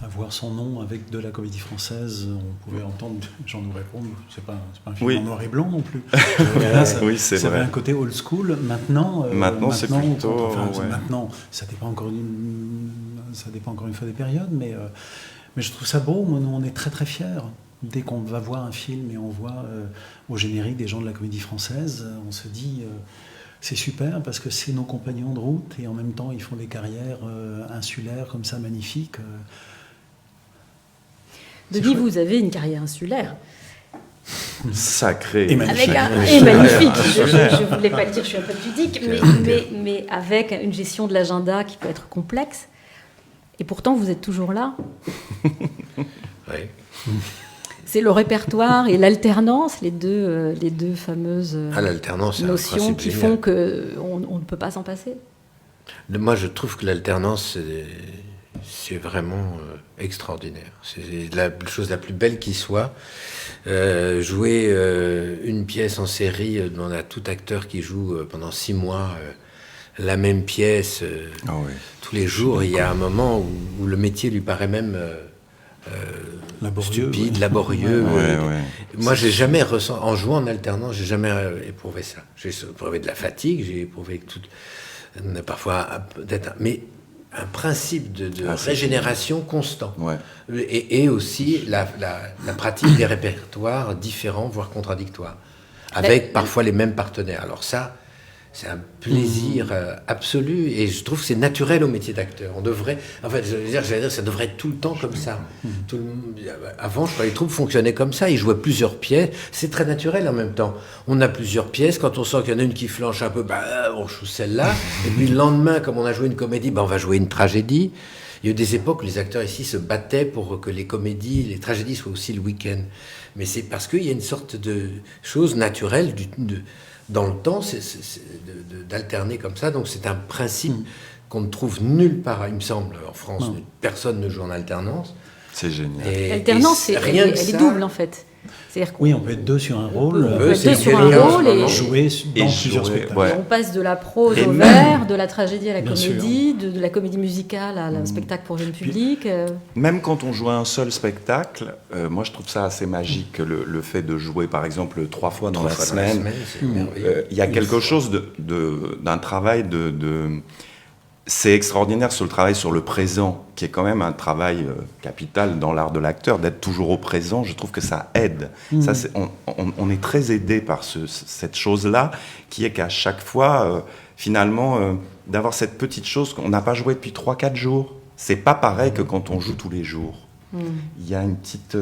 Speaker 2: avoir son nom avec de la Comédie Française, on pouvait entendre les gens nous répondre, c'est pas un film en noir et blanc non plus. Là, ça avait un côté old school. Maintenant c'est plutôt... Maintenant, ça dépend encore une fois des périodes, mais je trouve ça beau. Moi, nous, on est très très fiers. Dès qu'on va voir un film et on voit au générique des gens de la Comédie Française, on se dit c'est super parce que c'est nos compagnons de route et en même temps ils font des carrières insulaires comme ça magnifiques.
Speaker 1: Denis, vous avez une carrière insulaire.
Speaker 4: Sacré.
Speaker 1: Et magnifique. Je ne voulais pas le dire, je suis un peu pudique, mais avec une gestion de l'agenda qui peut être complexe. Et pourtant, vous êtes toujours là.
Speaker 3: Oui.
Speaker 1: C'est le répertoire et l'alternance, les deux fameuses
Speaker 3: l'alternance,
Speaker 1: notions qui font qu'on ne peut pas s'en passer.
Speaker 3: Moi, je trouve que l'alternance, c'est vraiment extraordinaire. C'est la chose la plus belle qui soit. Jouer une pièce en série, on a tout acteur qui joue pendant 6 mois la même pièce tous les jours. Il y a un moment où le métier lui paraît même stupide, laborieux. Moi, j'ai jamais ressenti, en jouant en alternance, j'ai jamais éprouvé ça. J'ai éprouvé de la fatigue, j'ai éprouvé parfois mais un principe de régénération constant. Et aussi la pratique des répertoires différents, voire contradictoires, avec parfois les mêmes partenaires. Alors ça, c'est un plaisir absolu, et je trouve que c'est naturel au métier d'acteur. On devrait, en fait, j'allais dire, ça devrait être tout le temps comme ça. Avant, je crois que les troupes fonctionnaient comme ça. Ils jouaient plusieurs pièces. C'est très naturel en même temps. On a plusieurs pièces. Quand on sent qu'il y en a une qui flanche un peu, on joue celle-là. Et puis le lendemain, comme on a joué une comédie, on va jouer une tragédie. Il y a eu des époques où les acteurs ici se battaient pour que les comédies, les tragédies soient aussi le week-end. Mais c'est parce qu'il y a une sorte de chose naturelle dans le temps, d'alterner comme ça. Donc c'est un principe qu'on ne trouve nulle part, il me semble, en France. Personne ne joue en alternance.
Speaker 4: C'est génial.
Speaker 1: L'alternance, elle est double, en fait.
Speaker 2: Oui, on peut être 2 sur un rôle.
Speaker 1: On peut être 2 sur un rôle et
Speaker 2: jouer dans plusieurs spectacles.
Speaker 1: On passe de la prose au vers, de la tragédie à la comédie, de la comédie musicale à un spectacle pour jeune public.
Speaker 4: Même quand on joue un seul spectacle, moi je trouve ça assez magique, le fait de jouer par exemple 3 fois dans la semaine. Il y a quelque chose d'un travail c'est extraordinaire sur le travail sur le présent, qui est quand même un travail capital dans l'art de l'acteur, d'être toujours au présent. Je trouve que ça aide. Ça, on est très aidé par cette chose-là, qui est qu'à chaque fois, finalement, d'avoir cette petite chose qu'on n'a pas joué depuis 3-4 jours. C'est pas pareil que quand on joue tous les jours. Il y a une petite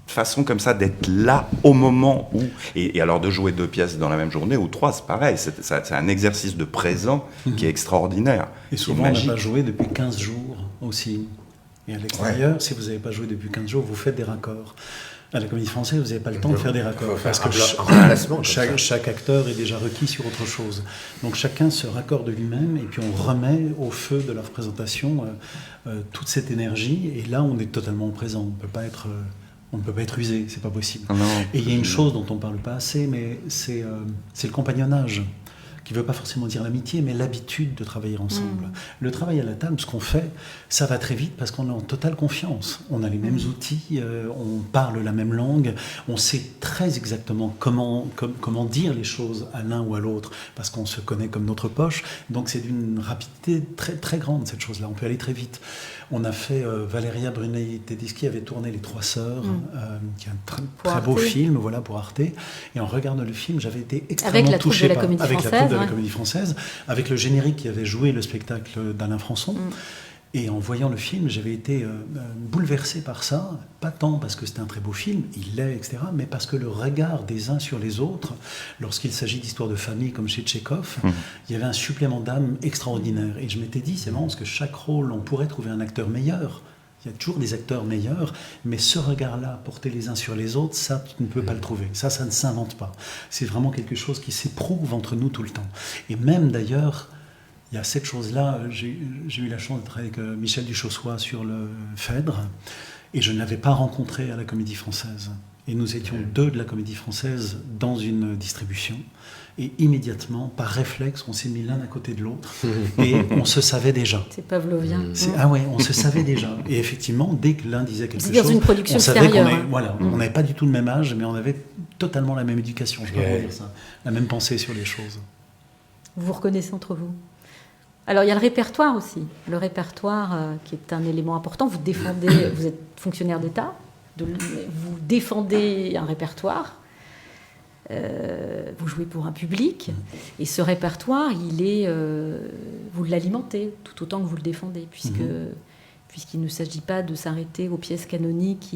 Speaker 4: façon comme ça d'être là au moment où... Et alors de jouer 2 pièces dans la même journée ou 3, c'est pareil. C'est un exercice de présent qui est extraordinaire.
Speaker 2: Et souvent, on n'a pas joué depuis 15 jours aussi. Et à l'extérieur, si vous n'avez pas joué depuis 15 jours, vous faites des raccords. À la Comédie Française, vous n'avez pas le temps de faire des raccords. Parce que chaque acteur est déjà requis sur autre chose. Donc chacun se raccorde lui-même et puis on remet au feu de la représentation toute cette énergie. Et là, on est totalement présent. On ne peut pas être usé, c'est pas possible. Et il y a une chose dont on ne parle pas assez, mais c'est le compagnonnage, qui ne veut pas forcément dire l'amitié, mais l'habitude de travailler ensemble. Le travail à la table, ce qu'on fait, ça va très vite parce qu'on est en totale confiance. On a les mêmes outils, on parle la même langue, on sait très exactement comment dire les choses à l'un ou à l'autre, parce qu'on se connaît comme notre poche. Donc c'est d'une rapidité très, très grande, cette chose-là. On peut aller très vite. On a fait, Valéria Brunei-Tedeschi avait tourné Les Trois Sœurs, qui est un très beau film, voilà, pour Arte. Et en regardant le film, j'avais été extrêmement touché avec la troupe de la Comédie Française, avec le générique qui avait joué le spectacle d'Alain Françon. Et en voyant le film, j'avais été bouleversé par ça, pas tant parce que c'était un très beau film, il l'est, etc., mais parce que le regard des uns sur les autres, lorsqu'il s'agit d'histoires de famille comme chez Tchekhov, il y avait un supplément d'âme extraordinaire. Et je m'étais dit, c'est marrant, parce que chaque rôle, on pourrait trouver un acteur meilleur. Il y a toujours des acteurs meilleurs, mais ce regard-là, porté les uns sur les autres, ça, tu ne peux pas le trouver. Ça ne s'invente pas. C'est vraiment quelque chose qui s'éprouve entre nous tout le temps. Et même d'ailleurs... Il y a cette chose-là, j'ai eu la chance d'être avec Michel Duchossois sur le Phèdre, et je ne l'avais pas rencontré à la Comédie Française. Et nous étions 2 de la Comédie Française dans une distribution, et immédiatement, par réflexe, on s'est mis l'un à côté de l'autre, et on se savait déjà.
Speaker 1: C'est pavlovien.
Speaker 2: Ah ouais, on se savait déjà. Et effectivement, dès que l'un disait quelque chose,
Speaker 1: dans une production
Speaker 2: on savait
Speaker 1: qu'on
Speaker 2: on n'avait pas du tout le même âge, mais on avait totalement la même éducation, je dois vous dire ça, la même pensée sur les choses.
Speaker 1: Vous vous reconnaissez entre vous? Alors, il y a le répertoire aussi. Le répertoire qui est un élément important. Vous êtes fonctionnaire d'État, vous défendez un répertoire, vous jouez pour un public, et ce répertoire, vous l'alimentez tout autant que vous le défendez, puisqu'il ne s'agit pas de s'arrêter aux pièces canoniques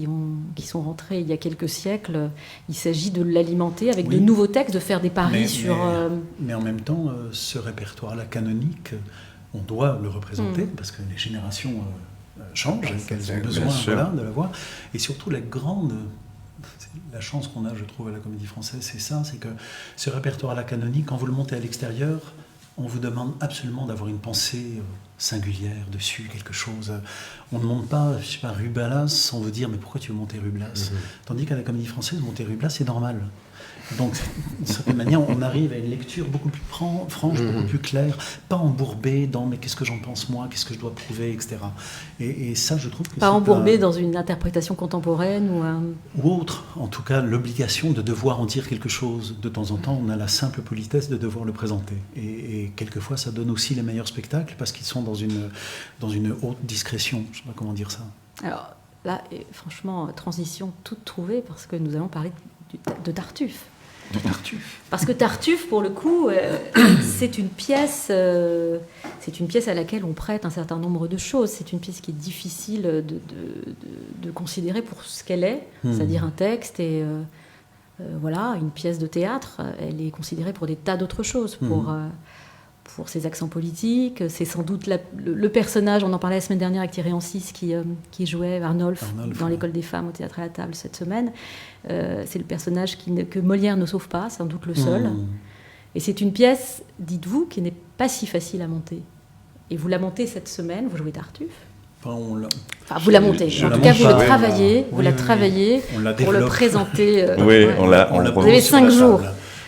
Speaker 1: qui sont rentrées il y a quelques siècles. Il s'agit de l'alimenter avec de nouveaux textes, de faire des paris sur...
Speaker 2: Mais en même temps, ce répertoire-là canonique, on doit le représenter, parce que les générations changent, et qu'elles ont besoin de la voir. Et surtout, la chance qu'on a, je trouve, à la Comédie Française, c'est ça, c'est que ce répertoire à la canonique, quand vous le montez à l'extérieur, on vous demande absolument d'avoir une pensée singulière dessus, quelque chose. On ne monte pas, je sais pas, Rubelas sans vous dire, mais pourquoi tu veux monter Rubelas ? Tandis qu'à la Comédie Française, monter Rubelas, c'est normal. Donc, d'une certaine manière, on arrive à une lecture beaucoup plus franche, beaucoup plus claire, pas embourbée dans « mais qu'est-ce que j'en pense moi, qu'est-ce que je dois prouver », etc. Et ça, je trouve que
Speaker 1: pas embourbée dans une interprétation contemporaine
Speaker 2: ou autre. En tout cas, l'obligation de devoir en dire quelque chose. De temps en temps, on a la simple politesse de devoir le présenter. Et quelquefois, ça donne aussi les meilleurs spectacles parce qu'ils sont dans une haute discrétion. Je ne sais pas comment dire ça.
Speaker 1: Alors là, franchement, transition toute trouvée parce que nous allons parler de Tartuffe.
Speaker 2: De Tartuffe.
Speaker 1: Parce que Tartuffe, pour le coup, c'est une pièce à laquelle on prête un certain nombre de choses. C'est une pièce qui est difficile de considérer pour ce qu'elle est, c'est-à-dire un texte et voilà, une pièce de théâtre. Elle est considérée pour des tas d'autres choses, pour ses accents politiques. C'est sans doute le personnage, on en parlait la semaine dernière avec Thierry Ancis qui jouait Arnolphe dans l'École des femmes au Théâtre à la Table cette semaine. C'est le personnage que Molière ne sauve pas, sans doute le seul. Et c'est une pièce, dites-vous, qui n'est pas si facile à monter. Et vous la montez cette semaine, vous jouez Tartuffe. Vous la montez. En tout cas, vous le travaillez, vous la travaillez pour le présenter.
Speaker 4: Vous
Speaker 1: avez 5 jours.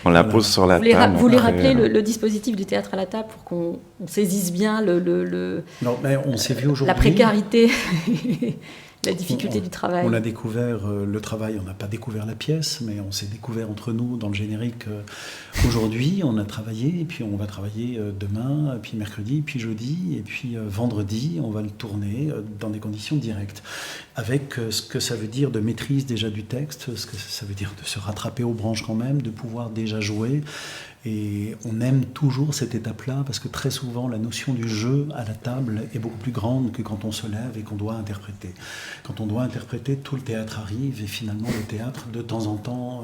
Speaker 4: On la pose sur la table.
Speaker 1: Vous voulez rappeler le dispositif du théâtre à la table pour qu'on saisisse bien
Speaker 2: Non, mais on s'est vu aujourd'hui.
Speaker 1: La précarité, la difficulté du travail.
Speaker 2: On a découvert le travail, on n'a pas découvert la pièce, mais on s'est découvert entre nous dans le générique aujourd'hui. On a travaillé, et puis on va travailler demain, puis mercredi, puis jeudi, et puis vendredi, on va le tourner dans des conditions directes. Avec ce que ça veut dire de maîtrise déjà du texte, ce que ça veut dire de se rattraper aux branches quand même, de pouvoir déjà jouer. Et on aime toujours cette étape-là parce que très souvent la notion du jeu à la table est beaucoup plus grande que quand on se lève et qu'on doit interpréter. Quand on doit interpréter, tout le théâtre arrive et finalement le théâtre de temps en temps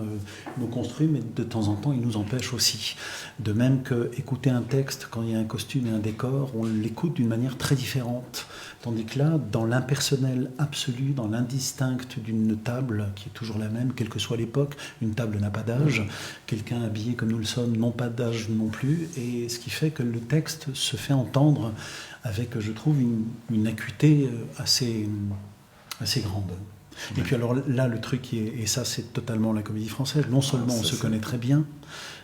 Speaker 2: nous construit, mais de temps en temps il nous empêche aussi. De même que écouter un texte quand il y a un costume et un décor, on l'écoute d'une manière très différente. Tandis que là, dans l'impersonnel absolu, dans l'indistinct d'une table qui est toujours la même, quelle que soit l'époque, une table n'a pas d'âge, quelqu'un habillé comme nous le sommes n'ont pas d'âge non plus, et ce qui fait que le texte se fait entendre avec, je trouve, une acuité assez grande. Et puis alors là, le truc, et ça c'est totalement la Comédie Française, non seulement on se connaît très bien,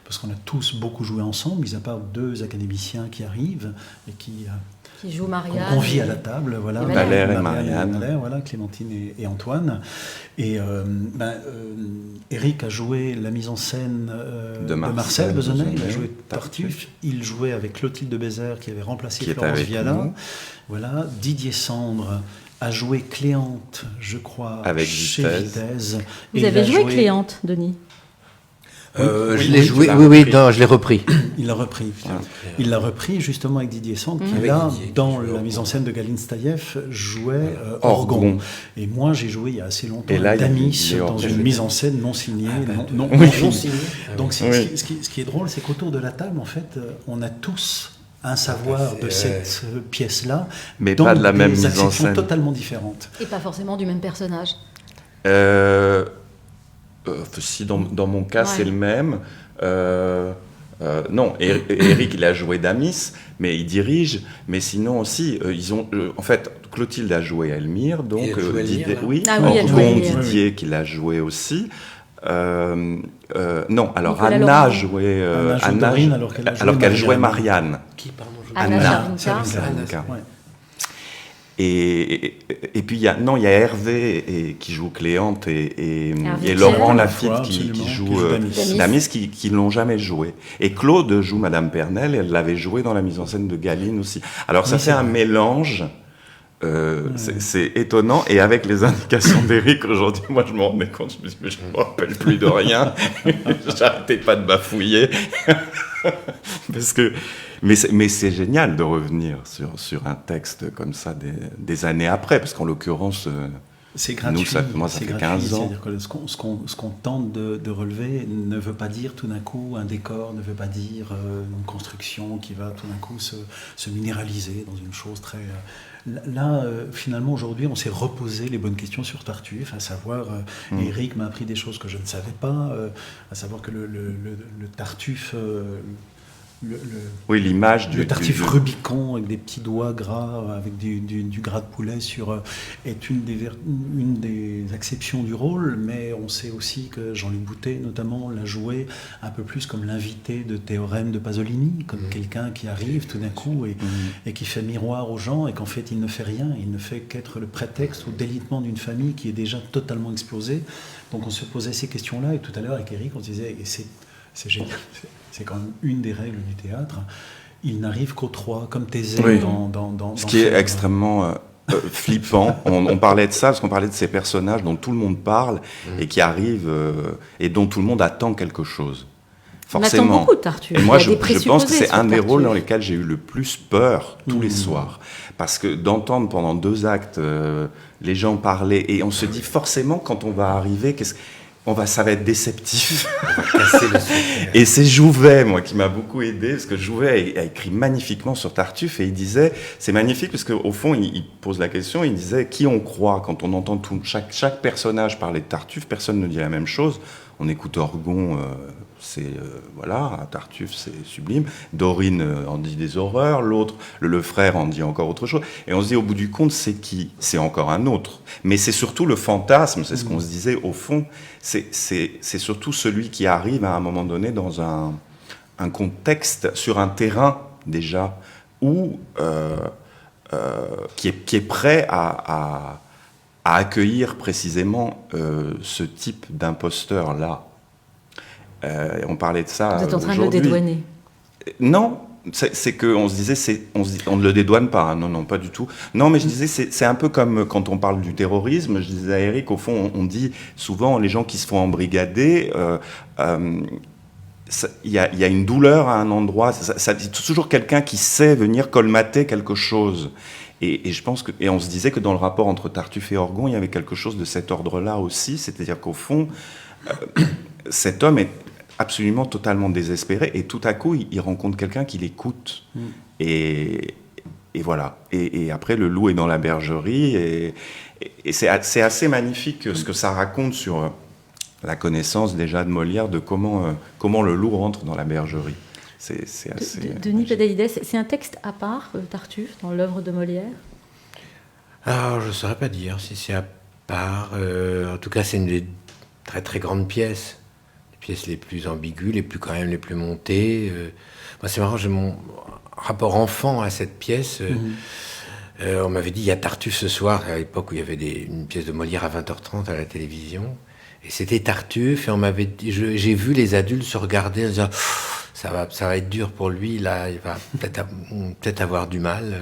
Speaker 2: parce qu'on a tous beaucoup joué ensemble, mis à part 2 académiciens qui arrivent et qui
Speaker 1: joue Marianne.
Speaker 2: Qu'on convie à la table, voilà.
Speaker 4: Valère et Marianne.
Speaker 2: Voilà, Clémentine et Antoine. Et Éric a joué la mise en scène de Marcel Besonnay, il a joué Tartuffe, il jouait avec Clotilde Bézère qui avait remplacé Florence Viala. Voilà, Didier Sandre a joué Cléante, je crois,
Speaker 4: avec
Speaker 2: chez Vitesse.
Speaker 1: Vous avez joué Cléante, Denis ?
Speaker 3: Je l'ai joué, non, je l'ai repris.
Speaker 2: Il l'a repris. Il l'a repris justement avec Didier Sand, qui là, dans la mise en scène de Galine Staïev, jouait Orgon. Et moi, j'ai joué il y a assez longtemps Damis dans une mise en scène non signée. Non signée. Donc, ce qui est drôle, c'est qu'autour de la table, en fait, on a tous un savoir de cette pièce-là,
Speaker 4: mais pas de la même mise en scène,
Speaker 2: totalement différentes.
Speaker 1: Et pas forcément du même personnage.
Speaker 4: Si dans mon cas c'est le même. Non, Éric il a joué Damis, mais il dirige. Mais sinon aussi, ils ont. En fait, Clotilde a joué Elmire, donc Didier qui l'a joué aussi. Non, alors Anna a joué. Alors qu'elle jouait Marianne.
Speaker 3: Qui, pardon,
Speaker 1: Anna
Speaker 4: Czerwinka. Et puis il y a Hervé qui joue Cléante et Laurent Lafitte qui joue Damis qui l'ont jamais joué. Et Claude joue Madame Pernelle, elle l'avait joué dans la mise en scène de Galine aussi. Alors ça fait un mélange. C'est étonnant, et avec les indications d'Éric aujourd'hui, moi je me rendais compte, je me dis mais je me rappelle plus de rien, j'arrêtais pas de bafouiller parce que mais c'est génial de revenir sur un texte comme ça des années après, parce qu'en l'occurrence
Speaker 2: C'est gratuit.
Speaker 4: Moi, ça fait 15 ans.
Speaker 2: C'est-à-dire que ce qu'on tente de relever ne veut pas dire tout d'un coup un décor, ne veut pas dire une construction qui va tout d'un coup se minéraliser dans une chose très... Là, finalement, aujourd'hui, on s'est reposé les bonnes questions sur Tartuffe, à savoir, Eric m'a appris des choses que je ne savais pas, à savoir que le Tartuffe...
Speaker 4: oui, l'image
Speaker 2: le Tartuffe Rubicon avec des petits doigts gras, avec du gras de poulet est une des acceptions du rôle, mais on sait aussi que Jean-Luc Boutet, notamment, l'a joué un peu plus comme l'invité de Théorème de Pasolini, comme quelqu'un qui arrive tout d'un coup et qui fait miroir aux gens, et qu'en fait il ne fait rien, il ne fait qu'être le prétexte au délitement d'une famille qui est déjà totalement explosée. Donc on se posait ces questions-là, et tout à l'heure avec Eric, on se disait, et c'est génial, c'est quand même une des règles du théâtre, il n'arrive qu'aux trois, comme Thésée dans
Speaker 4: ce qui est extrêmement flippant. On parlait de ça, parce qu'on parlait de ces personnages dont tout le monde parle, et qui arrivent, et dont tout le monde attend quelque chose. Forcément.
Speaker 1: On attend beaucoup de Tartuffe.
Speaker 4: Et moi, je pense que c'est un des rôles dans lesquels j'ai eu le plus peur tous les soirs. Parce que d'entendre pendant 2 actes les gens parler, et on se dit forcément, quand on va arriver, ça va être déceptif. Et c'est Jouvet, moi, qui m'a beaucoup aidé, parce que Jouvet a écrit magnifiquement sur Tartuffe, et il disait, c'est magnifique, parce qu'au fond, il pose la question, il disait, qui on croit quand on entend chaque personnage parler de Tartuffe, personne ne dit la même chose. On écoute Orgon, voilà, Tartuffe, c'est sublime. Dorine en dit des horreurs, l'autre, le frère en dit encore autre chose. Et on se dit, au bout du compte, c'est qui ? C'est encore un autre. Mais c'est surtout le fantasme, c'est ce qu'on se disait au fond. C'est surtout celui qui arrive à un moment donné dans un contexte, sur un terrain déjà, où qui est prêt à accueillir précisément ce type d'imposteur-là. On parlait de ça.
Speaker 1: Vous êtes en train de le dédouaner.
Speaker 4: Non, c'est qu'on se disait, on ne le dédouane pas, hein, non, pas du tout. Non, mais je disais, c'est un peu comme quand on parle du terrorisme, je disais à Eric, au fond, on dit souvent, les gens qui se font embrigader, il y a une douleur à un endroit, ça dit toujours quelqu'un qui sait venir colmater quelque chose. Et je pense et on se disait que dans le rapport entre Tartuffe et Orgon, il y avait quelque chose de cet ordre-là aussi, c'est-à-dire qu'au fond, cet homme est absolument totalement désespéré, et tout à coup, il rencontre quelqu'un qui l'écoute. Et voilà. Et après, le loup est dans la bergerie, et c'est assez magnifique ce que ça raconte sur la connaissance déjà de Molière, de comment le loup rentre dans la bergerie. C'est assez...
Speaker 1: Denis Podalides, c'est un texte à part, Tartuffe, dans l'œuvre de Molière ?
Speaker 3: Alors, je ne saurais pas dire si c'est à part. En tout cas, c'est une des très très grandes pièces. Les pièces les plus ambiguës, les plus montées. Moi, c'est marrant, j'ai mon rapport enfant à cette pièce. On m'avait dit, il y a Tartuffe ce soir, à l'époque où il y avait une pièce de Molière à 20h30 à la télévision. Et c'était Tartuffe, et on m'avait dit, j'ai vu les adultes se regarder en disant... Ça va être dur pour lui, là, il va peut-être avoir du mal.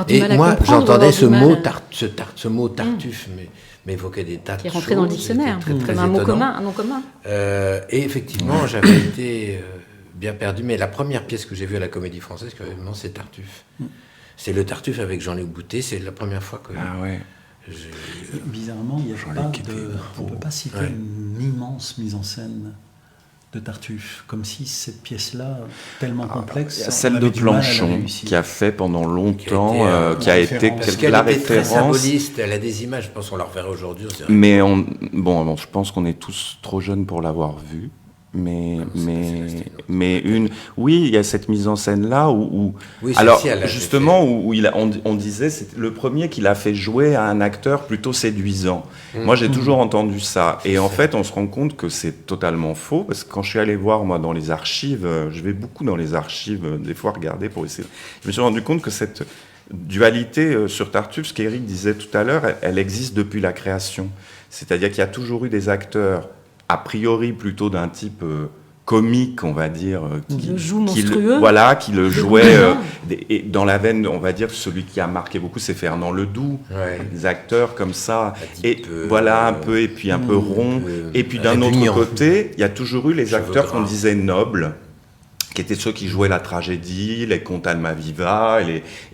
Speaker 1: Et
Speaker 3: moi, j'entendais ce mot Tartuffe, mais évoquait des tas de choses.
Speaker 1: Qui est rentré dans le dictionnaire, comme un mot commun, un nom commun.
Speaker 3: Et effectivement, j'avais été bien perdu, mais la première pièce que j'ai vue à la Comédie Française, curieusement, c'est Tartuffe. C'est le Tartuffe avec Jean-Luc Boutet, c'est la première fois que...
Speaker 4: Ah ouais.
Speaker 2: Bizarrement, on ne peut pas citer une immense mise en scène de Tartuffe, comme si cette pièce-là, tellement complexe...
Speaker 4: Il y a celle de Planchon, qui a fait pendant longtemps, qui a été la référence.
Speaker 3: Très symboliste, elle a des images, je pense qu'on la reverrait aujourd'hui.
Speaker 4: Mais je pense qu'on est tous trop jeunes pour l'avoir vue. Oui, il y a cette mise en scène là où
Speaker 3: oui,
Speaker 4: alors justement où on disait c'est le premier qui l'a fait jouer à un acteur plutôt séduisant. Moi j'ai toujours entendu ça, et en fait on se rend compte que c'est totalement faux, parce que quand je suis allé voir moi dans les archives, je vais beaucoup dans les archives des fois regarder pour essayer, je me suis rendu compte que cette dualité sur Tartuffe, ce qu'Éric disait tout à l'heure, elle existe depuis la création, c'est-à-dire qu'il y a toujours eu des acteurs a priori plutôt d'un type comique, on va dire,
Speaker 1: qui le joue monstrueux,
Speaker 4: qui le jouait, et dans la veine, on va dire, celui qui a marqué beaucoup, c'est Fernand Ledoux, des acteurs comme ça, et un peu, et puis un peu rond, et puis d'un autre côté, il y a toujours eu les acteurs qu'on disait nobles, qui étaient ceux qui jouaient la tragédie, les contes Almaviva,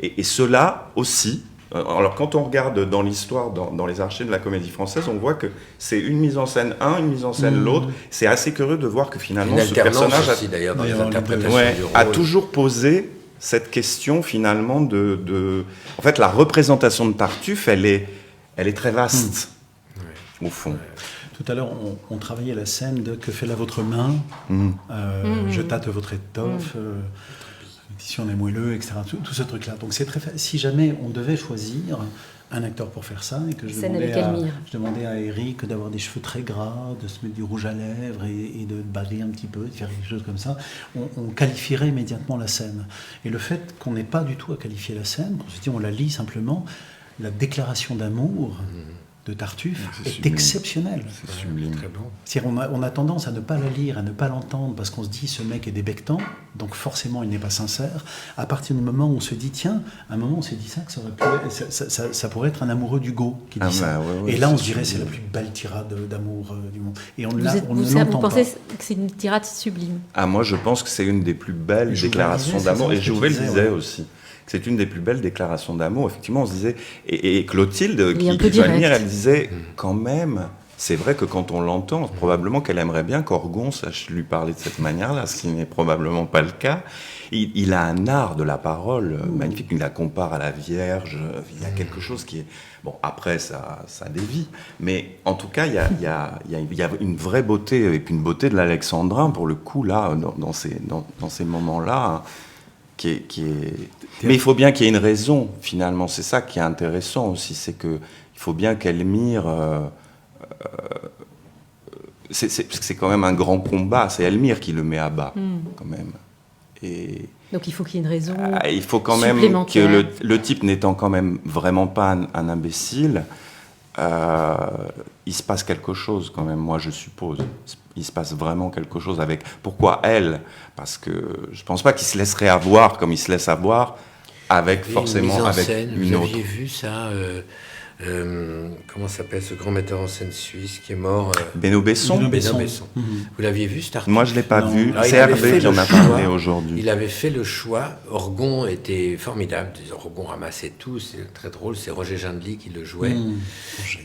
Speaker 4: et ceux-là aussi, Alors quand on regarde dans l'histoire, dans les archives de la Comédie Française, on voit que c'est une mise en scène une mise en scène l'autre. C'est assez curieux de voir que finalement ce personnage
Speaker 3: aussi, d'ailleurs, dans les interprétations du rôle.
Speaker 4: a toujours posé cette question finalement En fait, la représentation de Tartuffe, elle est très vaste, au fond.
Speaker 2: Tout à l'heure, on travaillait la scène de « Que fait là votre main Je tâte votre étoffe, si on est moelleux, etc. » Tout ce truc-là. Donc c'est très si jamais on devait choisir un acteur pour faire ça, et que je demandais à Eric d'avoir des cheveux très gras, de se mettre du rouge à lèvres et de bailler un petit peu, de faire quelque chose comme ça, on qualifierait immédiatement la scène. Et le fait qu'on n'ait pas du tout à qualifier la scène, on la lit simplement, la déclaration d'amour de Tartuffe est exceptionnelle.
Speaker 4: C'est sublime.
Speaker 3: Très bon.
Speaker 2: C'est-à-dire on a tendance à ne pas la lire, à ne pas l'entendre, parce qu'on se dit ce mec est débectant, donc forcément il n'est pas sincère. À partir du moment où on se dit tiens, à un moment on s'est dit ça, que ça pourrait être un amoureux d'Hugo qui dit ça.
Speaker 4: Ouais,
Speaker 2: et là on se dirait c'est la plus belle tirade d'amour du monde. Et on ne l'entend
Speaker 1: vous pensez
Speaker 2: pas.
Speaker 1: que c'est une tirade sublime?
Speaker 4: Moi je pense que c'est une des plus belles déclarations d'amour, et Jouvet le disait aussi. C'est une des plus belles déclarations d'amour. Effectivement, on se disait... Et Clotilde, qui va venir, elle disait, quand même, c'est vrai que quand on l'entend, probablement qu'elle aimerait bien qu'Orgon sache lui parler de cette manière-là, ce qui n'est probablement pas le cas. Il a un art de la parole magnifique. Il la compare à la Vierge. Il y a quelque chose qui est... Bon, après, ça dévie. Mais en tout cas, il y a une vraie beauté, et puis une beauté de l'alexandrin, pour le coup, là, dans ces moments-là, qui est... Mais il faut bien qu'il y ait une raison, finalement. C'est ça qui est intéressant aussi, c'est qu'il faut bien qu'Elmire... c'est quand même un grand combat, c'est Elmire qui le met à bas, quand même. Et
Speaker 1: donc il faut qu'il y ait une raison
Speaker 4: il faut quand même que le type n'étant quand même vraiment pas un imbécile, il se passe quelque chose quand même, moi je suppose. Il se passe vraiment quelque chose avec... Pourquoi elle? Parce que je ne pense pas qu'il se laisserait avoir comme il se laisse avoir avec forcément avec
Speaker 3: scène,
Speaker 4: une autre.
Speaker 3: Vous aviez vu ça comment s'appelle ce grand metteur en scène suisse qui est mort
Speaker 4: Benoît Besson.
Speaker 3: Vous l'aviez vu, cet article?
Speaker 4: Moi, je ne l'ai pas vu.
Speaker 3: Alors,
Speaker 4: c'est Hervé qui en a parlé aujourd'hui.
Speaker 3: Il avait fait le choix. Orgon était formidable. Orgon ramassait tout. C'est très drôle. C'est Roger Gindely qui le jouait.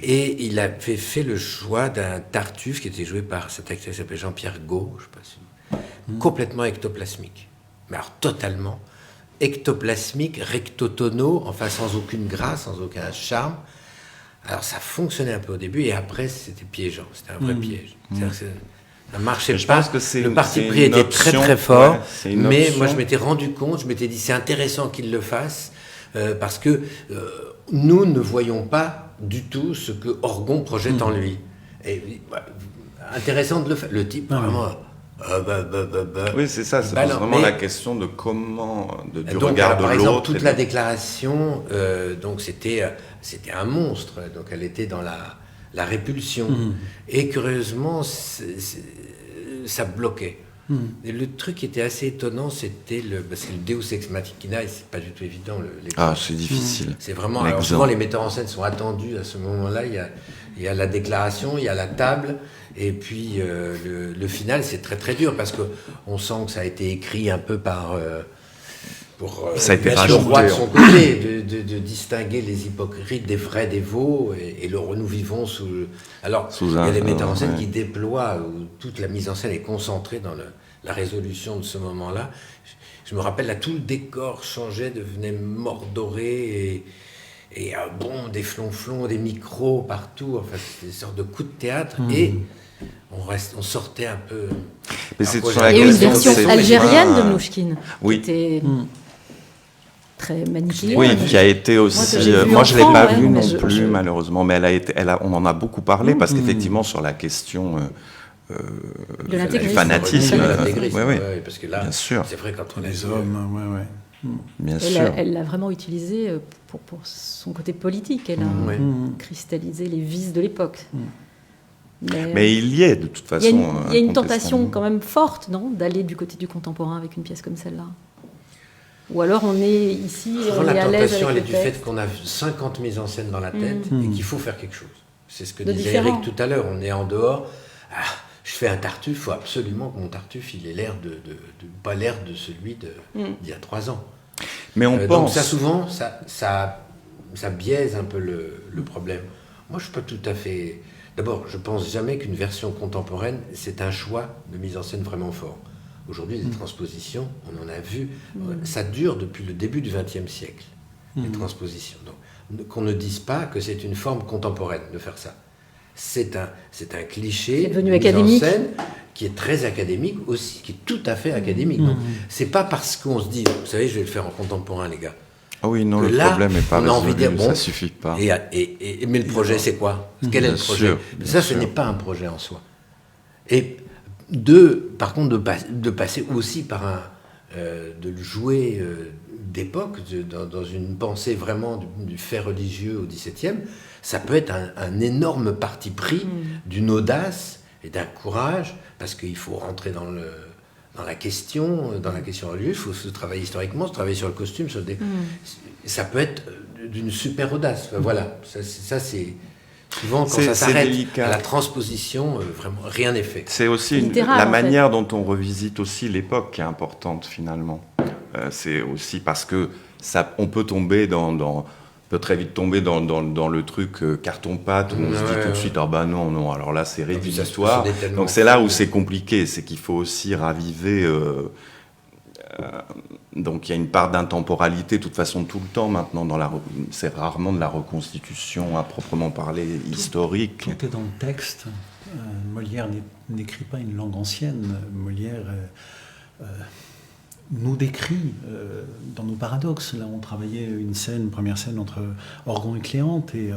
Speaker 3: Et il avait fait le choix d'un Tartuffe qui était joué par cet acteur qui s'appelait Jean-Pierre Gault, je sais pas si... complètement ectoplasmique. Mais alors, totalement ectoplasmique, rectotono, enfin sans aucune grâce, sans aucun charme. Alors ça fonctionnait un peu au début, et après c'était piégeant, c'était un vrai piège. Ça marchait pas.
Speaker 4: Pense que
Speaker 3: le parti pris était très très fort, mais moi je m'étais rendu compte, je m'étais dit c'est intéressant qu'il le fasse, parce que nous ne voyons pas du tout ce que Orgon projette en lui. Et intéressant de le faire. Le type vraiment...
Speaker 4: Oui, c'est ça, c'est vraiment la question de comment, du
Speaker 3: donc,
Speaker 4: regard de l'autre.
Speaker 3: Par exemple, toute la déclaration, donc c'était un monstre, donc elle était dans la répulsion. Et curieusement, ça bloquait. Et le truc qui était assez étonnant, c'était le Deus Ex Machina, et c'est pas du tout évident.
Speaker 4: C'est difficile.
Speaker 3: C'est vraiment... Alors, souvent, les metteurs en scène sont attendus à ce moment-là. Il y a la déclaration, il y a la table, et puis le final, c'est très très dur, parce qu'on sent que ça a été écrit un peu pour mettre le roi de son côté, de distinguer les hypocrites des vrais dévots, et nous vivons sous... Alors, il y a des metteurs en scène qui déploient, où toute la mise en scène est concentrée dans la résolution de ce moment-là. Je me rappelle, là, tout le décor changeait, devenait mordoré, et des flonflons, des micros partout, enfin, c'était des sortes de coups de théâtre, et on sortait un peu...
Speaker 4: Mais c'est
Speaker 1: il y a eu une version algérienne de Mnouchkine, qui était très magnifique.
Speaker 4: Oui, qui a été aussi... Moi, je ne l'ai pas vue non plus, malheureusement, mais on en a beaucoup parlé, parce qu'effectivement, sur la question... du fanatisme,
Speaker 3: parce que là,
Speaker 4: bien sûr.
Speaker 3: C'est vrai quand on
Speaker 2: les hommes,
Speaker 4: bien sûr.
Speaker 1: Elle l'a vraiment utilisé pour son côté politique. Elle a cristallisé les vices de l'époque.
Speaker 4: Mais il y est, de toute façon.
Speaker 1: Il y a une tentation quand même forte, non, d'aller du côté du contemporain avec une pièce comme celle-là. Ou alors on est ici, on est à l'aise avec le texte. La tentation, elle est du fait
Speaker 3: qu'on a 50 mises en scène dans la tête et qu'il faut faire quelque chose. C'est ce que disait Eric tout à l'heure. On est en dehors. Je fais un Tartuffe, il faut absolument que mon Tartuffe, il ait l'air pas l'air de celui d'il y a 3 ans.
Speaker 4: Mais on pense...
Speaker 3: Donc ça, souvent, ça ça biaise un peu le problème. Moi, je suis pas tout à fait... D'abord, je pense jamais qu'une version contemporaine, c'est un choix de mise en scène vraiment fort. Aujourd'hui, les transpositions, on en a vu, ça dure depuis le début du XXe siècle, les transpositions. Donc, qu'on ne dise pas que c'est une forme contemporaine de faire ça. C'est un cliché de mise
Speaker 1: académique.
Speaker 3: en scène qui est très académique aussi, qui est tout à fait académique. Donc, c'est pas parce qu'on se dit, vous savez, je vais le faire en contemporain, les gars.
Speaker 4: Ah oui, non,
Speaker 3: Que
Speaker 4: le
Speaker 3: là,
Speaker 4: problème n'est pas
Speaker 3: on a envie de dire,
Speaker 4: résolu,
Speaker 3: bon,
Speaker 4: ça suffit pas.
Speaker 3: Mais le projet, c'est quoi? Quel est le projet? Ça, ce n'est pas un projet en soi. Et par contre, de passer aussi par de le jouer d'époque, dans une pensée vraiment du fait religieux au XVIIe, ça peut être un énorme parti pris d'une audace et d'un courage, parce qu'il faut rentrer dans la question religieuse, il faut se travailler historiquement, se travailler sur le costume, ça peut être d'une super audace. Enfin, voilà, ça c'est... Souvent, quand ça s'arrête à la transposition, vraiment, rien n'est fait.
Speaker 4: C'est aussi la manière dont on revisite aussi l'époque qui est importante, finalement. C'est aussi parce que on peut tomber peut très vite tomber dans le truc carton-pâte où on se dit tout de suite, ah bah non, alors là c'est rédhibitoire. Donc c'est là où c'est compliqué, c'est qu'il faut aussi raviver... donc il y a une part d'intemporalité, de toute façon, tout le temps maintenant. C'est rarement de la reconstitution à proprement parler historique.
Speaker 2: Tout est dans le texte. Molière n'écrit pas une langue ancienne. Molière nous décrit dans nos paradoxes. Là, on travaillait une première scène entre Orgon et Cléante, et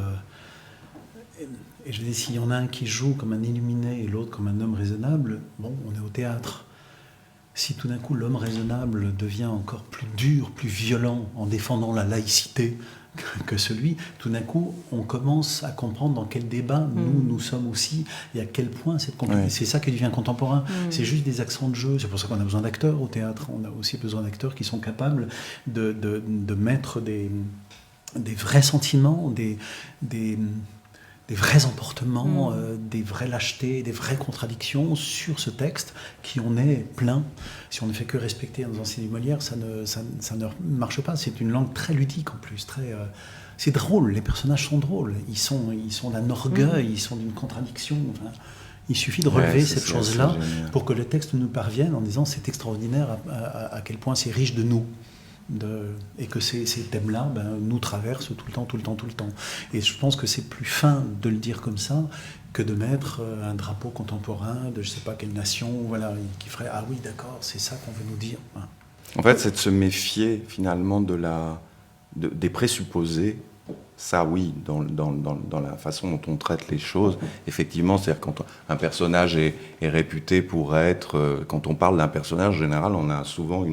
Speaker 2: je dis, s'il y en a un qui joue comme un illuminé et l'autre comme un homme raisonnable, bon, on est au théâtre. Si tout d'un coup l'homme raisonnable devient encore plus dur, plus violent en défendant la laïcité que celui, tout d'un coup on commence à comprendre dans quel débat nous sommes aussi et à quel point c'est compliqué. Ouais. C'est ça qui devient contemporain. C'est juste des accents de jeu. C'est pour ça qu'on a besoin d'acteurs au théâtre. On a aussi besoin d'acteurs qui sont capables de mettre des vrais sentiments, des vrais emportements, des vraies lâchetés, des vraies contradictions sur ce texte qui en est plein. Si on ne fait que respecter un enseignements Molière, ça ne marche pas. C'est une langue très ludique en plus. C'est drôle, les personnages sont drôles. Ils sont d'un orgueil, ils sont d'une contradiction. Enfin, il suffit de relever cette chose-là pour que le texte nous parvienne en disant c'est extraordinaire à quel point c'est riche de nous. Et que ces thèmes-là nous traversent tout le temps. Et je pense que c'est plus fin de le dire comme ça que de mettre un drapeau contemporain de je ne sais pas quelle nation, voilà, qui ferait « Ah oui, d'accord, c'est ça qu'on veut nous dire ».
Speaker 4: En fait, c'est de se méfier finalement des présupposés. Ça, oui, dans la façon dont on traite les choses, effectivement, c'est-à-dire quand un personnage est réputé pour être... Quand on parle d'un personnage, en général, on a souvent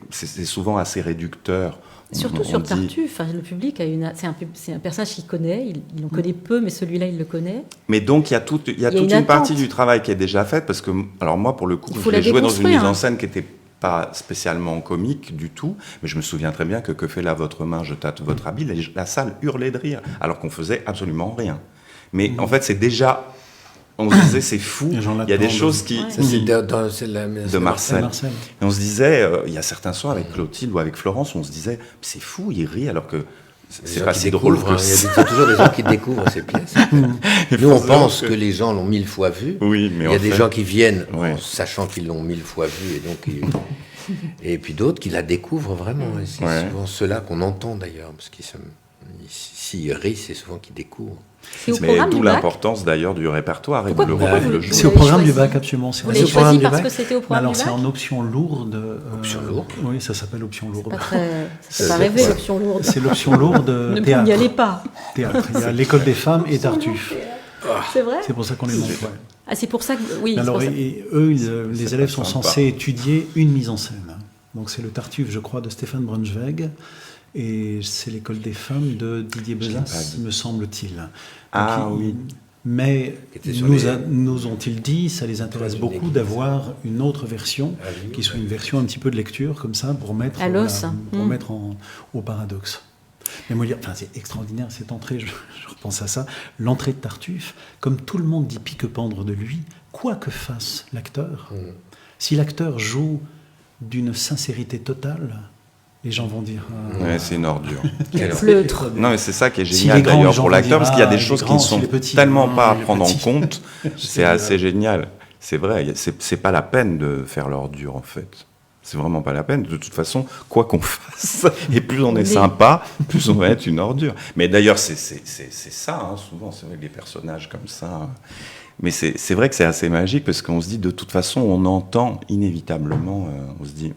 Speaker 4: c'est souvent assez réducteur.
Speaker 1: Surtout sur Tartuffe, le public c'est un personnage qu'il connaît, il en connaît peu, mais celui-là il le connaît.
Speaker 4: Mais donc il y a toute une partie du travail qui est déjà faite, parce que alors moi pour le coup, je l'ai joué dans une mise en scène qui n'était pas spécialement comique du tout, mais je me souviens très bien que fait là votre main, je tâte votre habit, la salle hurlait de rire, alors qu'on faisait absolument rien. Mais en fait c'est déjà... On se disait, c'est fou, il y a des choses qui...
Speaker 3: Ça, c'est
Speaker 4: de Marcel. Et on se disait, il y a certains soirs avec Clotilde ou avec Florence, on se disait, c'est fou, il rit, alors que c'est pas si drôle que ça.
Speaker 3: Il y a toujours des gens qui découvrent ces pièces. Nous, on pense que les gens l'ont 1000 fois vu.
Speaker 4: Oui, mais
Speaker 3: il y a des gens qui viennent en sachant qu'ils l'ont 1000 fois vu, et donc... et puis d'autres qui la découvrent vraiment. Et c'est souvent ceux-là qu'on entend d'ailleurs, parce qu'ils s'ils rient, c'est souvent qu'ils découvrent.
Speaker 4: Mais d'où l'importance d'ailleurs du répertoire et de le jouer.
Speaker 2: C'est au programme du bac, absolument.
Speaker 1: Vous l'avez choisi parce que c'était au programme du bac ?
Speaker 2: Alors c'est en option lourde.
Speaker 3: Option lourde ?
Speaker 2: Oui, ça s'appelle option lourde.
Speaker 1: C'est pas rêvé, l'option lourde.
Speaker 2: C'est l'option lourde théâtre.
Speaker 1: Ne n'y allez pas.
Speaker 2: Théâtre. Il y a l'école des femmes et Tartuffe.
Speaker 1: C'est vrai ?
Speaker 2: C'est pour ça qu'on les montre.
Speaker 1: Ah, c'est pour ça que... Oui,
Speaker 2: alors, les élèves sont censés étudier une mise en scène. Donc c'est le Tartuffe, je crois, de Stéphane Braunschweig. Et c'est l'école des femmes de Didier Besace, me semble-t-il.
Speaker 4: Oui.
Speaker 2: Mais nous ont-ils dit, ça les intéresse beaucoup d'avoir une autre version, qui soit une version un petit peu de lecture, comme ça, pour mettre, au paradoxe. Mais moi, c'est extraordinaire cette entrée, je repense à ça. L'entrée de Tartuffe, comme tout le monde dit pique-pendre de lui, quoi que fasse l'acteur, si l'acteur joue d'une sincérité totale, les gens vont dire...
Speaker 4: Ouais, c'est une ordure.
Speaker 1: Quel pleutre.
Speaker 4: Non, mais c'est ça qui est
Speaker 2: Si
Speaker 4: génial
Speaker 2: les grands,
Speaker 4: d'ailleurs
Speaker 2: les gens
Speaker 4: pour
Speaker 2: vont
Speaker 4: l'acteur,
Speaker 2: dire,
Speaker 4: parce qu'il y a des
Speaker 2: les
Speaker 4: choses
Speaker 2: grands,
Speaker 4: qui ne sont
Speaker 2: si les petits,
Speaker 4: tellement pas à
Speaker 2: les
Speaker 4: prendre en
Speaker 2: petits.
Speaker 4: compte. C'est assez génial. C'est vrai, c'est pas la peine de faire l'ordure en fait. C'est vraiment pas la peine. De toute façon, quoi qu'on fasse, et plus on est sympa, plus on va être une ordure. Mais d'ailleurs, c'est ça, hein, souvent, c'est vrai, les personnages comme ça. Mais c'est vrai que c'est assez magique, parce qu'on se dit, de toute façon, on entend inévitablement, on se dit...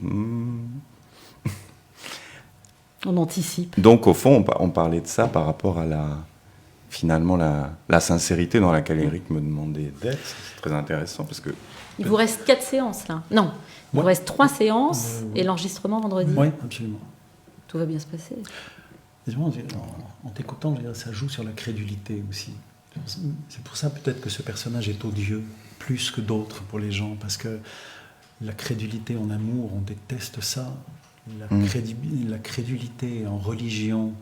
Speaker 1: On anticipe.
Speaker 4: Donc, au fond, on parlait de ça par rapport à finalement, la sincérité dans laquelle Eric me demandait d'être. C'est très intéressant, parce que...
Speaker 1: Il vous reste 4 séances, là. Non, il vous reste 3 séances et l'enregistrement vendredi.
Speaker 2: Oui, absolument.
Speaker 1: Tout va bien se passer.
Speaker 2: En t'écoutant, ça joue sur la crédulité aussi. C'est pour ça peut-être que ce personnage est odieux, plus que d'autres pour les gens, parce que la crédulité en amour, on déteste ça. La crédulité en religion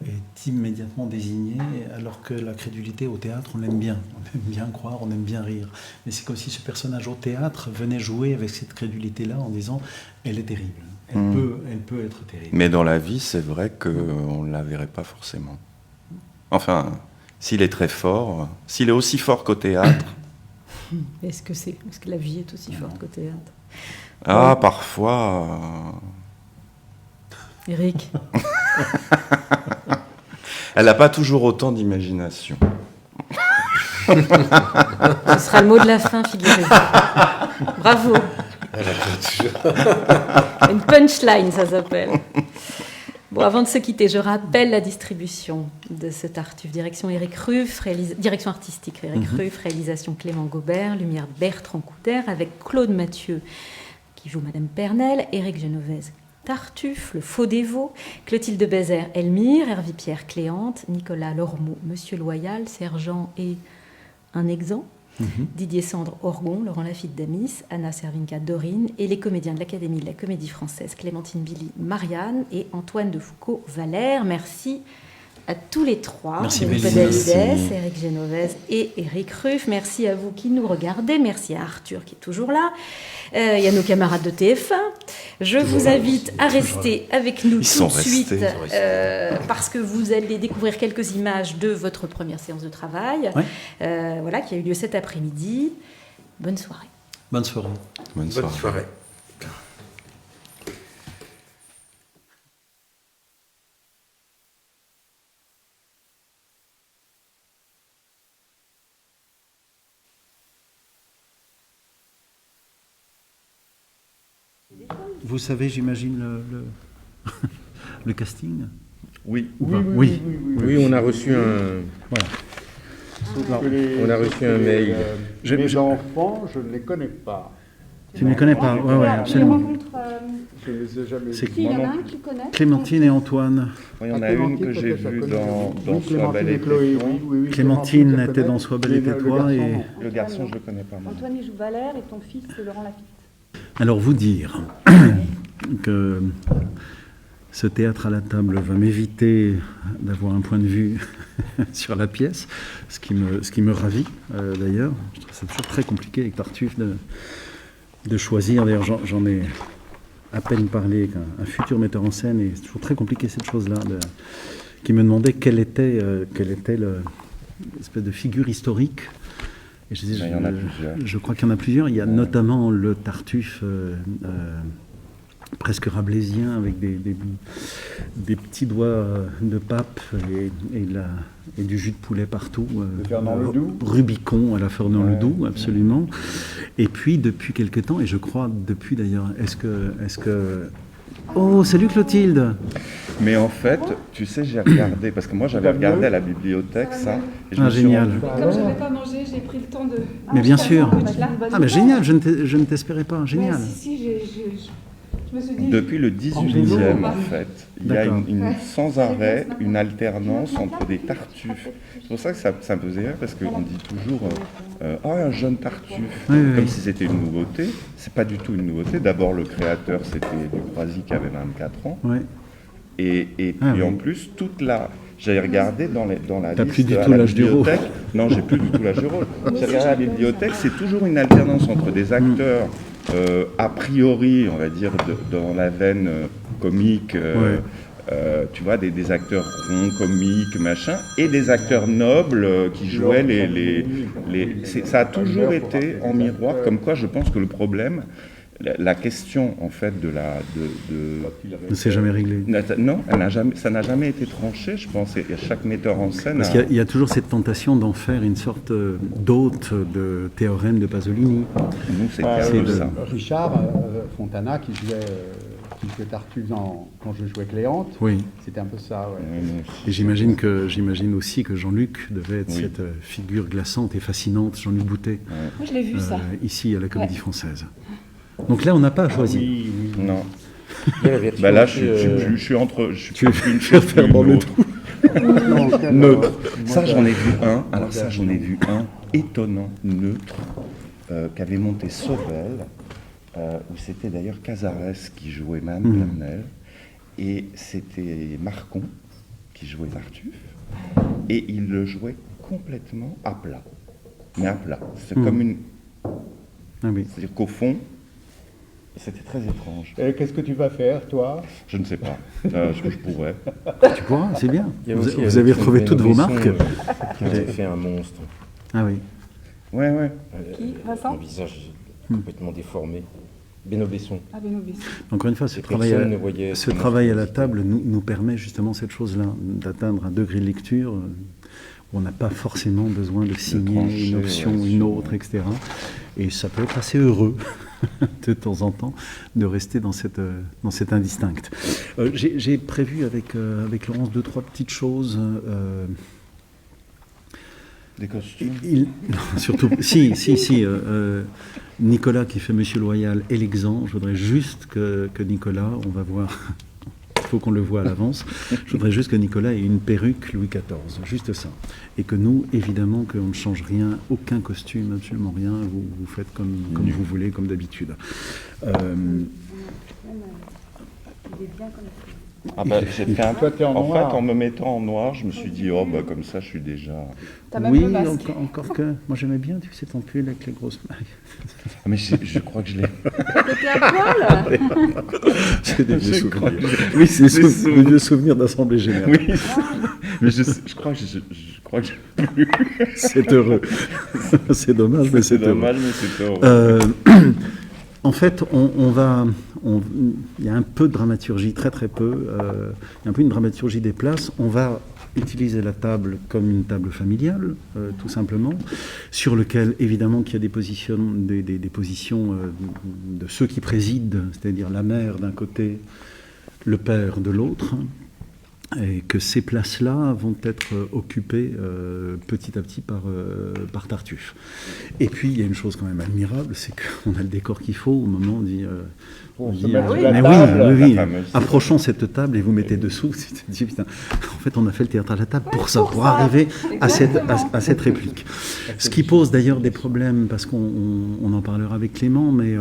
Speaker 2: est immédiatement désignée, alors que la crédulité au théâtre, on l'aime bien. On aime bien croire, on aime bien rire. Mais c'est comme si ce personnage au théâtre venait jouer avec cette crédulité-là en disant « elle est terrible, elle peut être terrible ».
Speaker 4: Mais dans la vie, c'est vrai qu'on ne la verrait pas forcément. Enfin, s'il est très fort, s'il est aussi fort qu'au théâtre...
Speaker 1: Est-ce que la vie est aussi forte qu'au théâtre?
Speaker 4: Ah, parfois...
Speaker 1: Eric.
Speaker 4: Elle n'a pas toujours autant d'imagination.
Speaker 1: Ce sera le mot de la fin, figurez-vous. Bravo. Une punchline, ça s'appelle. Bon, avant de se quitter, je rappelle la distribution de ce Tartuffe. Direction Éric Ruff, direction artistique Éric Ruff, réalisation Clément Gobert, lumière Bertrand Couder, avec Claude Mathieu qui joue Madame Pernelle, Éric Genovese Tartuffe, le faux dévot, Clotilde Bézère, Elmire, Hervé Pierre Cléante, Nicolas Lormeau, Monsieur Loyal, Sergent et un exempt, Didier Sandre Orgon, Laurent Lafitte Damis, Anna Servinka Dorine et les comédiens de l'Académie de la Comédie Française, Clémentine Billy Marianne et Antoine de Foucault Valère. Merci à tous les trois.
Speaker 2: Merci
Speaker 1: Podalides, Éric Genovese et Éric Ruff. Merci à vous qui nous regardez. Merci à Arthur qui est toujours là. Il y a nos camarades de TF1. Je vous invite à rester avec nous tout de suite parce que vous allez découvrir quelques images de votre première séance de travail voilà, qui a eu lieu cet après-midi. Bonne soirée.
Speaker 2: Bonne soirée.
Speaker 3: Bonne soirée.
Speaker 2: Vous savez, j'imagine, le casting?
Speaker 4: Oui.
Speaker 2: Oui,
Speaker 3: on a reçu un...
Speaker 2: Voilà.
Speaker 3: On a reçu un mail.
Speaker 5: Mes enfants, je ne les connais pas.
Speaker 2: Tu ne les connais pas? Oui, absolument.
Speaker 5: Je ne les ai jamais
Speaker 2: C'est
Speaker 5: vus.
Speaker 6: Il y en a un qui connaît.
Speaker 2: Clémentine et Antoine.
Speaker 4: Il y en a une que j'ai vue dans Sois belle et
Speaker 5: Chloé,
Speaker 4: tais-toi.
Speaker 5: oui,
Speaker 2: Clémentine
Speaker 5: je la
Speaker 2: était
Speaker 5: connais.
Speaker 2: dans Sois belle et tais-toi. Et...
Speaker 4: Le garçon, je ne le connais pas. Moi.
Speaker 6: Antoine, il joue Valère et ton fils, c'est Laurent Lafitte.
Speaker 2: Alors, vous dire que ce théâtre à la table va m'éviter d'avoir un point de vue sur la pièce, ce qui me ravit d'ailleurs. C'est toujours très compliqué avec Tartuffe de choisir. D'ailleurs, j'en ai à peine parlé avec un futur metteur en scène, et c'est toujours très compliqué cette chose-là, qui me demandait quelle était l'espèce de figure historique. Et je disais,
Speaker 4: il y en a plusieurs.
Speaker 2: Je crois qu'il y en a plusieurs. Il y a notamment le Tartuffe presque rabelaisien, avec des petits doigts de pape et du jus de poulet partout.
Speaker 5: Fernand Ledoux.
Speaker 2: Rubicon à la Fernand Ledoux, absolument. Et puis, depuis quelque temps, et je crois depuis d'ailleurs, est-ce que... Oh, salut Clotilde!
Speaker 4: Mais en fait, tu sais, j'ai regardé, parce que moi j'avais regardé à la bibliothèque ça. Et je me suis
Speaker 2: génial.
Speaker 4: rendu-
Speaker 6: Comme je n'avais pas mangé, j'ai pris le temps de...
Speaker 2: Mais bien sûr.
Speaker 6: Ah,
Speaker 2: mais génial, je ne t'espérais pas, génial.
Speaker 6: Si, je me suis dit...
Speaker 4: Depuis le 18e, en fait, il y a
Speaker 2: D'accord.
Speaker 4: sans arrêt une alternance entre des tartuffes. C'est pour ça que ça me faisait rire, parce qu'on dit toujours un jeune tartuffe,
Speaker 2: Oui,
Speaker 4: comme
Speaker 2: oui.
Speaker 4: si c'était une nouveauté. C'est pas du tout une nouveauté. D'abord, le créateur, c'était Ducroisy, qui avait 24 ans.
Speaker 2: Ouais.
Speaker 4: Et puis
Speaker 2: Ah, oui.
Speaker 4: en plus, j'avais regardé dans la
Speaker 2: T'as
Speaker 4: liste
Speaker 2: plus du
Speaker 4: à
Speaker 2: tout
Speaker 4: la
Speaker 2: l'âge du rôle.
Speaker 4: bibliothèque. Non, j'ai plus du tout l'âge du rôle. J'ai regardé à la bibliothèque, c'est toujours une alternance entre des acteurs a priori, on va dire, dans la veine comiques, tu vois, des acteurs ronds, comiques, machin, et des acteurs nobles qui jouaient ça a toujours été en miroir, comme quoi je pense que le problème, la question en fait
Speaker 2: ne s'est jamais réglée.
Speaker 4: Non, ça n'a jamais été tranché, je pense, et chaque metteur en scène...
Speaker 2: Parce qu'il y a toujours cette tentation d'en faire une sorte d'hôte de théorème de Pasolini.
Speaker 4: Nous, c'est ça.
Speaker 5: Richard Fontana qui jouait Tartuffe quand je jouais Cléante,
Speaker 2: oui.
Speaker 5: C'était un peu ça. Ouais.
Speaker 2: Et j'imagine aussi que Jean-Luc devait être cette figure glaçante et fascinante, Jean-Luc Boutet,
Speaker 6: Moi, je l'ai vu, ça.
Speaker 2: ici à la Comédie Française. Donc là, on n'a pas choisi.
Speaker 5: Oui.
Speaker 4: Non. Là, je suis entre...
Speaker 2: Tu veux faire dans le trou.
Speaker 4: Neutre. Ça, j'en ai vu un. Alors ça, j'en ai vu un étonnant, neutre, qu'avait monté Sauvel, où c'était d'ailleurs Cazares qui jouait Madame Planel, et c'était Marcon qui jouait Tartuffe, et il le jouait complètement à plat. Mais à plat. C'est comme une...
Speaker 2: Ah oui.
Speaker 4: C'est-à-dire qu'au fond, c'était très étrange.
Speaker 5: Et qu'est-ce que tu vas faire, toi?
Speaker 4: Je ne sais pas. Je pourrais.
Speaker 2: Tu pourras, c'est bien. Vous avez retrouvé toutes vos marques.
Speaker 7: Qui avait fait un monstre.
Speaker 2: Ah oui.
Speaker 4: Ouais.
Speaker 6: Qui, Vincent?
Speaker 7: Un visage complètement déformé. Benoît Besson.
Speaker 6: Ah, Benoît Besson.
Speaker 2: Encore une fois, ce travail à la table nous permet justement cette chose-là, d'atteindre un degré de lecture où on n'a pas forcément besoin de signer une option, une autre, etc. Et ça peut être assez heureux de temps en temps de rester dans cet indistinct. J'ai prévu avec Laurence 2-3 petites choses.
Speaker 4: Des costumes.
Speaker 2: Non, surtout, si. Nicolas qui fait Monsieur Loyal et l'exemple. Je voudrais juste que Nicolas, on va voir. Il faut qu'on le voit à l'avance. Je voudrais juste que Nicolas ait une perruque Louis XIV, juste ça. Et que nous, évidemment, qu'on ne change rien, aucun costume, absolument rien. Vous faites comme vous voulez, comme d'habitude.
Speaker 6: Il est bien comme ça.
Speaker 4: J'ai fait un
Speaker 5: Toi, t'es en noir.
Speaker 4: fait, en me mettant en noir, je me suis dit, comme ça, je suis déjà...
Speaker 6: T'as même
Speaker 2: Oui,
Speaker 6: le masque.
Speaker 2: encore que... Moi, j'aimais bien, tu sais, ton pull avec les grosses mailles.
Speaker 4: Mais je crois que je l'ai...
Speaker 6: T'étais à poil?
Speaker 2: C'est des vieux
Speaker 4: Je
Speaker 2: souvenirs.
Speaker 4: crois que
Speaker 2: Oui, c'est des vieux souvenirs d'Assemblée Générale.
Speaker 4: Oui, mais je crois que j'ai plus.
Speaker 2: C'est heureux. C'est dommage, mais c'est heureux.
Speaker 4: dommage, mais c'est heureux.
Speaker 2: En fait, il y a un peu de dramaturgie, très très peu. Il y a un peu une dramaturgie des places. On va utiliser la table comme une table familiale, tout simplement, sur lequel, évidemment, qu'il y a des positions de ceux qui président, c'est-à-dire la mère d'un côté, le père de l'autre, et que ces places-là vont être occupées petit à petit par Tartuffe. Et puis, il y a une chose quand même admirable, c'est qu'on a le décor qu'il faut au moment où on dit mais oui, approchons cette table et vous mettez dessous. Tu te dis, putain, en fait, on a fait le théâtre à la table pour ça, pour arriver à cette réplique. Ce qui pose d'ailleurs des problèmes, parce qu'on en parlera avec Clément, mais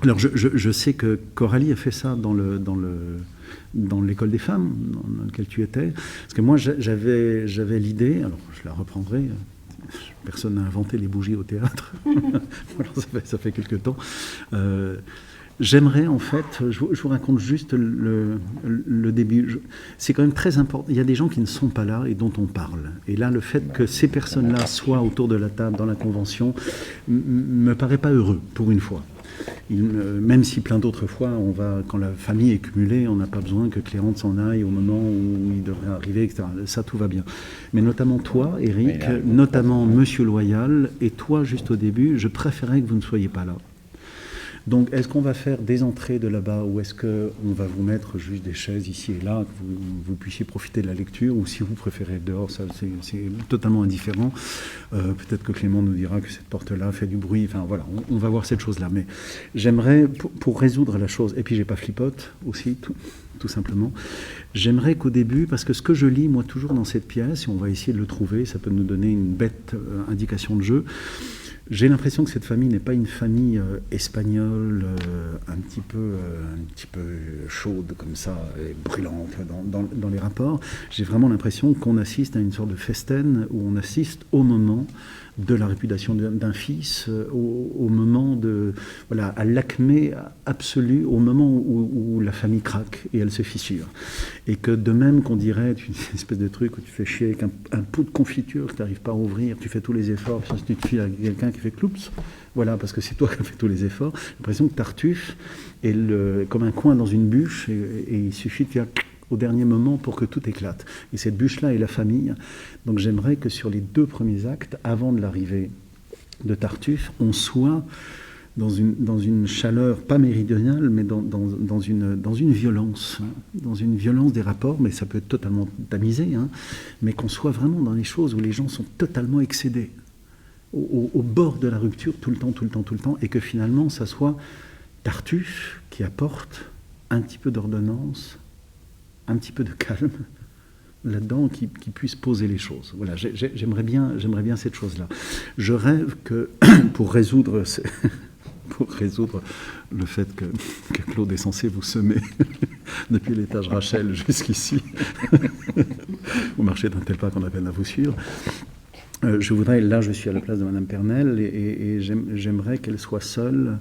Speaker 2: alors je sais que Coralie a fait ça dans l'école des femmes dans laquelle tu étais, parce que moi j'avais l'idée, alors je la reprendrai, personne n'a inventé les bougies au théâtre, alors ça fait quelque temps, j'aimerais en fait, je vous raconte juste le début, c'est quand même très important, il y a des gens qui ne sont pas là et dont on parle, et là le fait que ces personnes-là soient autour de la table dans la convention me paraît pas heureux pour une fois. Même si plein d'autres fois, quand la famille est cumulée, on n'a pas besoin que Cléante s'en aille au moment où il devrait arriver, etc. Ça, tout va bien. Mais notamment toi, Éric, notamment Monsieur Loyal, et toi, juste au début, je préférais que vous ne soyez pas là. Donc, est-ce qu'on va faire des entrées de là-bas, ou est-ce qu'on va vous mettre juste des chaises ici et là, que vous puissiez profiter de la lecture, ou si vous préférez dehors, ça c'est totalement indifférent. Peut-être que Clément nous dira que cette porte-là fait du bruit, enfin voilà, on va voir cette chose-là. Mais j'aimerais, pour résoudre la chose, et puis j'ai pas flipote aussi, tout simplement, j'aimerais qu'au début, parce que ce que je lis, moi, toujours dans cette pièce, et on va essayer de le trouver, ça peut nous donner une bête indication de jeu, j'ai l'impression que cette famille n'est pas une famille espagnole un petit peu chaude comme ça, et brûlante dans les rapports. J'ai vraiment l'impression qu'on assiste à une sorte de festaine où on assiste au moment de la réputation d'un fils, au moment voilà, à l'acmé absolu, au moment où la famille craque et elle se fissure. Et que de même qu'on dirait une espèce de truc où tu fais chier avec un pot de confiture que tu n'arrives pas à ouvrir, tu fais tous les efforts, puis tu te files à quelqu'un qui fait cloups, voilà, parce que c'est toi qui as fait tous les efforts. J'ai l'impression que Tartuffe est comme un coin dans une bûche, et il suffit de faire au dernier moment pour que tout éclate. Et cette bûche-là est la famille. Donc j'aimerais que sur les 2 premiers actes, avant de l'arrivée de Tartuffe, on soit dans une chaleur, pas méridionale, mais dans une violence, hein, dans une violence des rapports, mais ça peut être totalement tamisé, hein, mais qu'on soit vraiment dans les choses où les gens sont totalement excédés, au bord de la rupture, tout le temps, et que finalement, ça soit Tartuffe qui apporte un petit peu d'ordonnance, un petit peu de calme là-dedans, qui puisse poser les choses. Voilà, j'aimerais bien cette chose-là. Je rêve que, pour résoudre le fait que Claude est censé vous semer depuis l'étage Rachel jusqu'ici, vous marchez d'un tel pas qu'on a peine à vous suivre. Je voudrais, là je suis à la place de Madame Pernelle, et j'aimerais qu'elle soit seule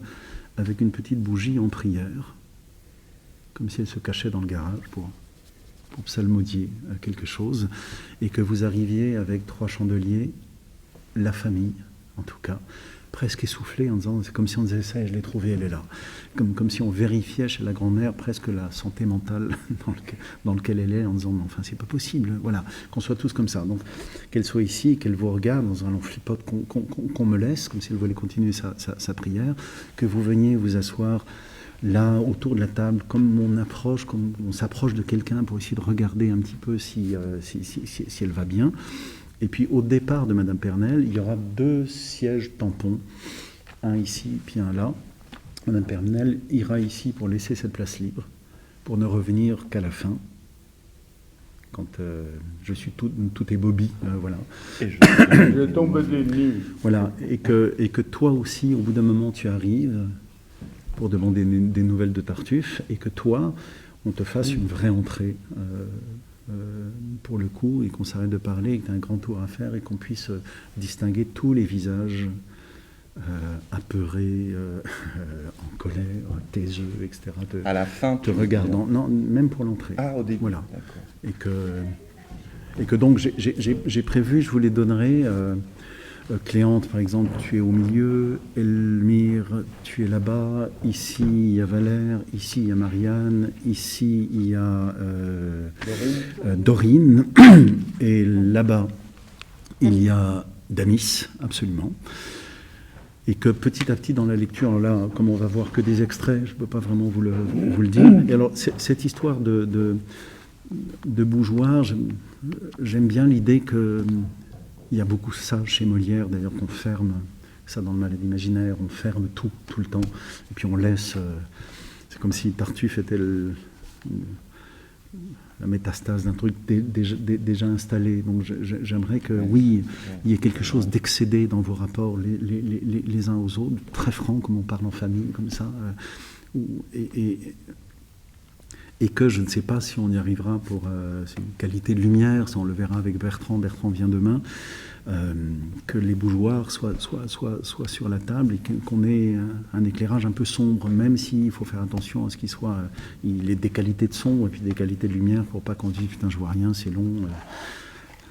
Speaker 2: avec une petite bougie en prière, comme si elle se cachait dans le garage pour psalmodier quelque chose, et que vous arriviez avec 3 chandeliers, la famille en tout cas, presque essoufflée, en disant, c'est comme si on disait ça, et je l'ai trouvée, elle est là. Comme si on vérifiait chez la grand-mère presque la santé mentale dans lequel elle est, en disant, mais enfin, c'est pas possible. Voilà, qu'on soit tous comme ça. Donc, qu'elle soit ici, qu'elle vous regarde dans un long flipote qu'on me laisse, comme si elle voulait continuer sa prière, que vous veniez vous asseoir là, autour de la table, comme on s'approche de quelqu'un pour essayer de regarder un petit peu si elle va bien. Et puis au départ de Madame Pernelle, il y aura 2 sièges tampons, un ici puis un là. Madame Pernelle ira ici pour laisser cette place libre, pour ne revenir qu'à la fin, quand je suis tout est Bobby, voilà.
Speaker 5: Et je tombe des nues.
Speaker 2: Voilà, et que toi aussi, au bout d'un moment, tu arrives pour demander des nouvelles de Tartuffe, et que toi, on te fasse une vraie entrée pour le coup, et qu'on s'arrête de parler, et que tu as un grand tour à faire, et qu'on puisse distinguer tous les visages apeurés, en colère, taiseux, etc.
Speaker 4: À la fin,
Speaker 2: te regardant. Non, même pour l'entrée.
Speaker 4: Ah, au début.
Speaker 2: Voilà. Et que donc j'ai prévu, je vous les donnerai. Cléante, par exemple, tu es au milieu. Elmire, tu es là-bas. Ici, il y a Valère. Ici, il y a Marianne. Ici, il y a Dorine. Et là-bas, il y a Damis, absolument. Et que petit à petit, dans la lecture, là, comme on va voir que des extraits, je ne peux pas vraiment vous le dire. Et alors, cette histoire de bougeoir, j'aime bien l'idée que... Il y a beaucoup ça chez Molière, d'ailleurs, qu'on ferme, ça dans le Malade imaginaire, on ferme tout le temps, et puis on laisse... c'est comme si Tartuffe était la métastase d'un truc déjà installé. Donc j'aimerais que, oui, il y ait quelque chose d'excédé dans vos rapports les uns aux autres, très franc, comme on parle en famille, comme ça, et que je ne sais pas si on y arrivera pour c'est une qualité de lumière, ça on le verra avec Bertrand vient demain, que les bougeoirs soient sur la table, et qu'on ait un éclairage un peu sombre, même s'il faut faire attention à ce qu'il soit, il ait des qualités de son et puis des qualités de lumière, pour pas qu'on dise putain je vois rien, c'est long.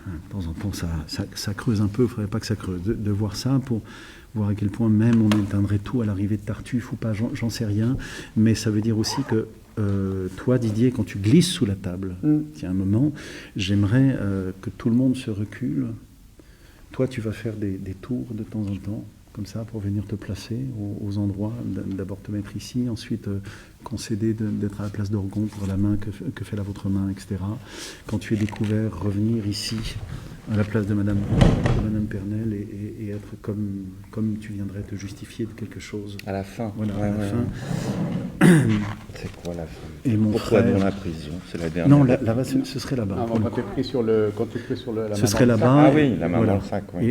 Speaker 2: De temps en temps ça creuse un peu, il ne faudrait pas que ça creuse. De voir ça pour voir à quel point même on éteindrait tout à l'arrivée de Tartuffe ou pas, j'en sais rien, mais ça veut dire aussi que toi, Didier, quand tu glisses sous la table, il y a un moment, j'aimerais que tout le monde se recule. Toi, tu vas faire des tours de temps en temps, comme ça, pour venir te placer aux endroits. D'abord te mettre ici, ensuite concéder d'être à la place d'Orgon pour la main que fait la vôtre main, etc. Quand tu es découvert, revenir ici, à la place de Madame Pernelle, et être comme tu viendrais te justifier de quelque chose.
Speaker 4: À la fin.
Speaker 2: Voilà, à la fin.
Speaker 4: C'est quoi la fin?
Speaker 2: Et mon
Speaker 4: Pourquoi
Speaker 2: frère...
Speaker 4: dans la prison? C'est la dernière.
Speaker 2: Non, là-bas, ce serait là-bas.
Speaker 5: Non,
Speaker 2: pour le
Speaker 5: quand
Speaker 2: coup.
Speaker 5: tu es pris sur le, quand tu es pris sur la main
Speaker 2: Ce
Speaker 5: dans
Speaker 2: serait
Speaker 5: le sac.
Speaker 2: là-bas.
Speaker 4: Ah oui, la main dans le sac, oui.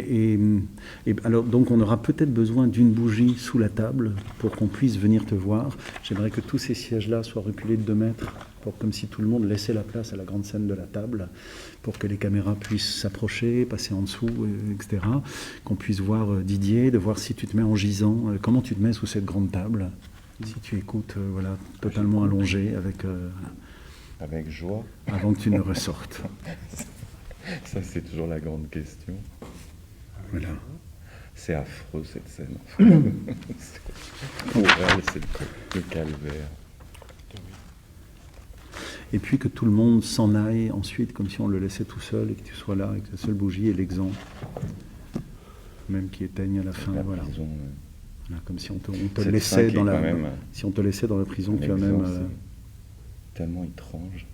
Speaker 2: Et alors, donc, on aura peut-être besoin d'une bougie sous la table pour qu'on puisse venir te voir. J'aimerais que tous ces sièges-là soient reculés de 2 mètres, comme si tout le monde laissait la place à la grande scène de la table, pour que les caméras puissent s'approcher, passer en dessous, etc. Qu'on puisse voir Didier, de voir si tu te mets en gisant, comment tu te mets sous cette grande table, si tu écoutes, voilà, totalement allongé,
Speaker 4: Avec joie.
Speaker 2: avant que tu ne ressortes.
Speaker 4: Ça, c'est toujours la grande question.
Speaker 2: Voilà.
Speaker 4: C'est affreux, cette scène. Pour elle, c'est le calvaire.
Speaker 2: Et puis que tout le monde s'en aille ensuite, comme si on le laissait tout seul et que tu sois là avec ta seule bougie et l'exemple, même qui éteigne à la fin.
Speaker 4: La
Speaker 2: Voilà.
Speaker 4: prison,
Speaker 2: Voilà, comme si on te
Speaker 4: Cette
Speaker 2: laissait
Speaker 4: fin
Speaker 2: dans
Speaker 4: qui est
Speaker 2: la,
Speaker 4: quand même,
Speaker 2: si on te laissait dans la prison, tu as
Speaker 4: l'exemple,
Speaker 2: même
Speaker 4: c'est tellement étrange.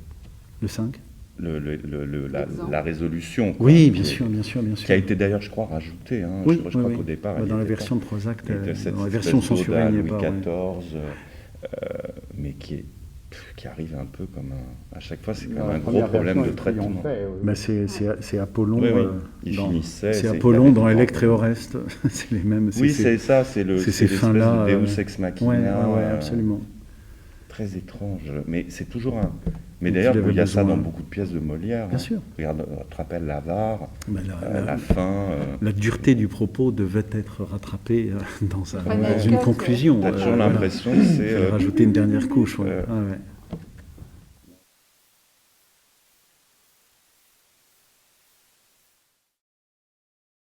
Speaker 2: le 5.
Speaker 4: La résolution. Quoi,
Speaker 2: Oui,
Speaker 4: qui
Speaker 2: bien
Speaker 4: est-
Speaker 2: sûr, bien sûr, bien sûr.
Speaker 4: Qui a été d'ailleurs, je crois, rajoutée. Hein.
Speaker 2: Oui,
Speaker 4: je crois
Speaker 2: oui,
Speaker 4: qu'au
Speaker 2: oui.
Speaker 4: départ,
Speaker 2: Bah,
Speaker 4: elle
Speaker 2: dans la
Speaker 4: était
Speaker 2: version de
Speaker 4: pas-
Speaker 2: Prozac,
Speaker 4: il y a cette
Speaker 2: dans la
Speaker 4: espèce
Speaker 2: version
Speaker 4: d'ode
Speaker 2: censurée,
Speaker 4: à
Speaker 2: il n'y est
Speaker 4: Louis
Speaker 2: pas. Ouais.
Speaker 4: XIV, mais qui arrive un peu comme un... À chaque fois, c'est
Speaker 5: Dans
Speaker 4: comme
Speaker 5: la
Speaker 4: un gros
Speaker 5: première
Speaker 4: problème
Speaker 5: version,
Speaker 4: de
Speaker 5: il
Speaker 4: traitement.
Speaker 5: triomphait, oui.
Speaker 2: Bah, c'est Apollon.
Speaker 4: Oui, oui. Il
Speaker 2: dans-
Speaker 4: finissait,
Speaker 2: c'est
Speaker 4: c'est-
Speaker 2: Apollon
Speaker 4: il y
Speaker 2: dans
Speaker 4: avait
Speaker 2: Electre et
Speaker 4: des-
Speaker 2: Oreste. C'est les mêmes.
Speaker 4: Oui, c'est ça, c'est
Speaker 2: c'est ces
Speaker 4: l'espèce
Speaker 2: fins-là,
Speaker 4: de Deus ex machina.
Speaker 2: Ouais, absolument.
Speaker 4: Très étrange, mais c'est toujours un... Mais
Speaker 2: Donc,
Speaker 4: d'ailleurs,
Speaker 2: il avait
Speaker 4: il y a ça
Speaker 2: besoin.
Speaker 4: dans beaucoup de pièces de Molière.
Speaker 2: Bien
Speaker 4: hein.
Speaker 2: sûr.
Speaker 4: Regarde, tu te rappelles l'avare,
Speaker 2: Bah,
Speaker 4: la fin...
Speaker 2: la dureté du propos devait être rattrapée dans
Speaker 6: Fanny
Speaker 2: une
Speaker 6: Eckhart,
Speaker 2: conclusion.
Speaker 4: T'as toujours
Speaker 2: voilà.
Speaker 4: l'impression que c'est...
Speaker 2: Rajouter une dernière couche. Ouais.
Speaker 4: euh,
Speaker 2: Ah, ouais.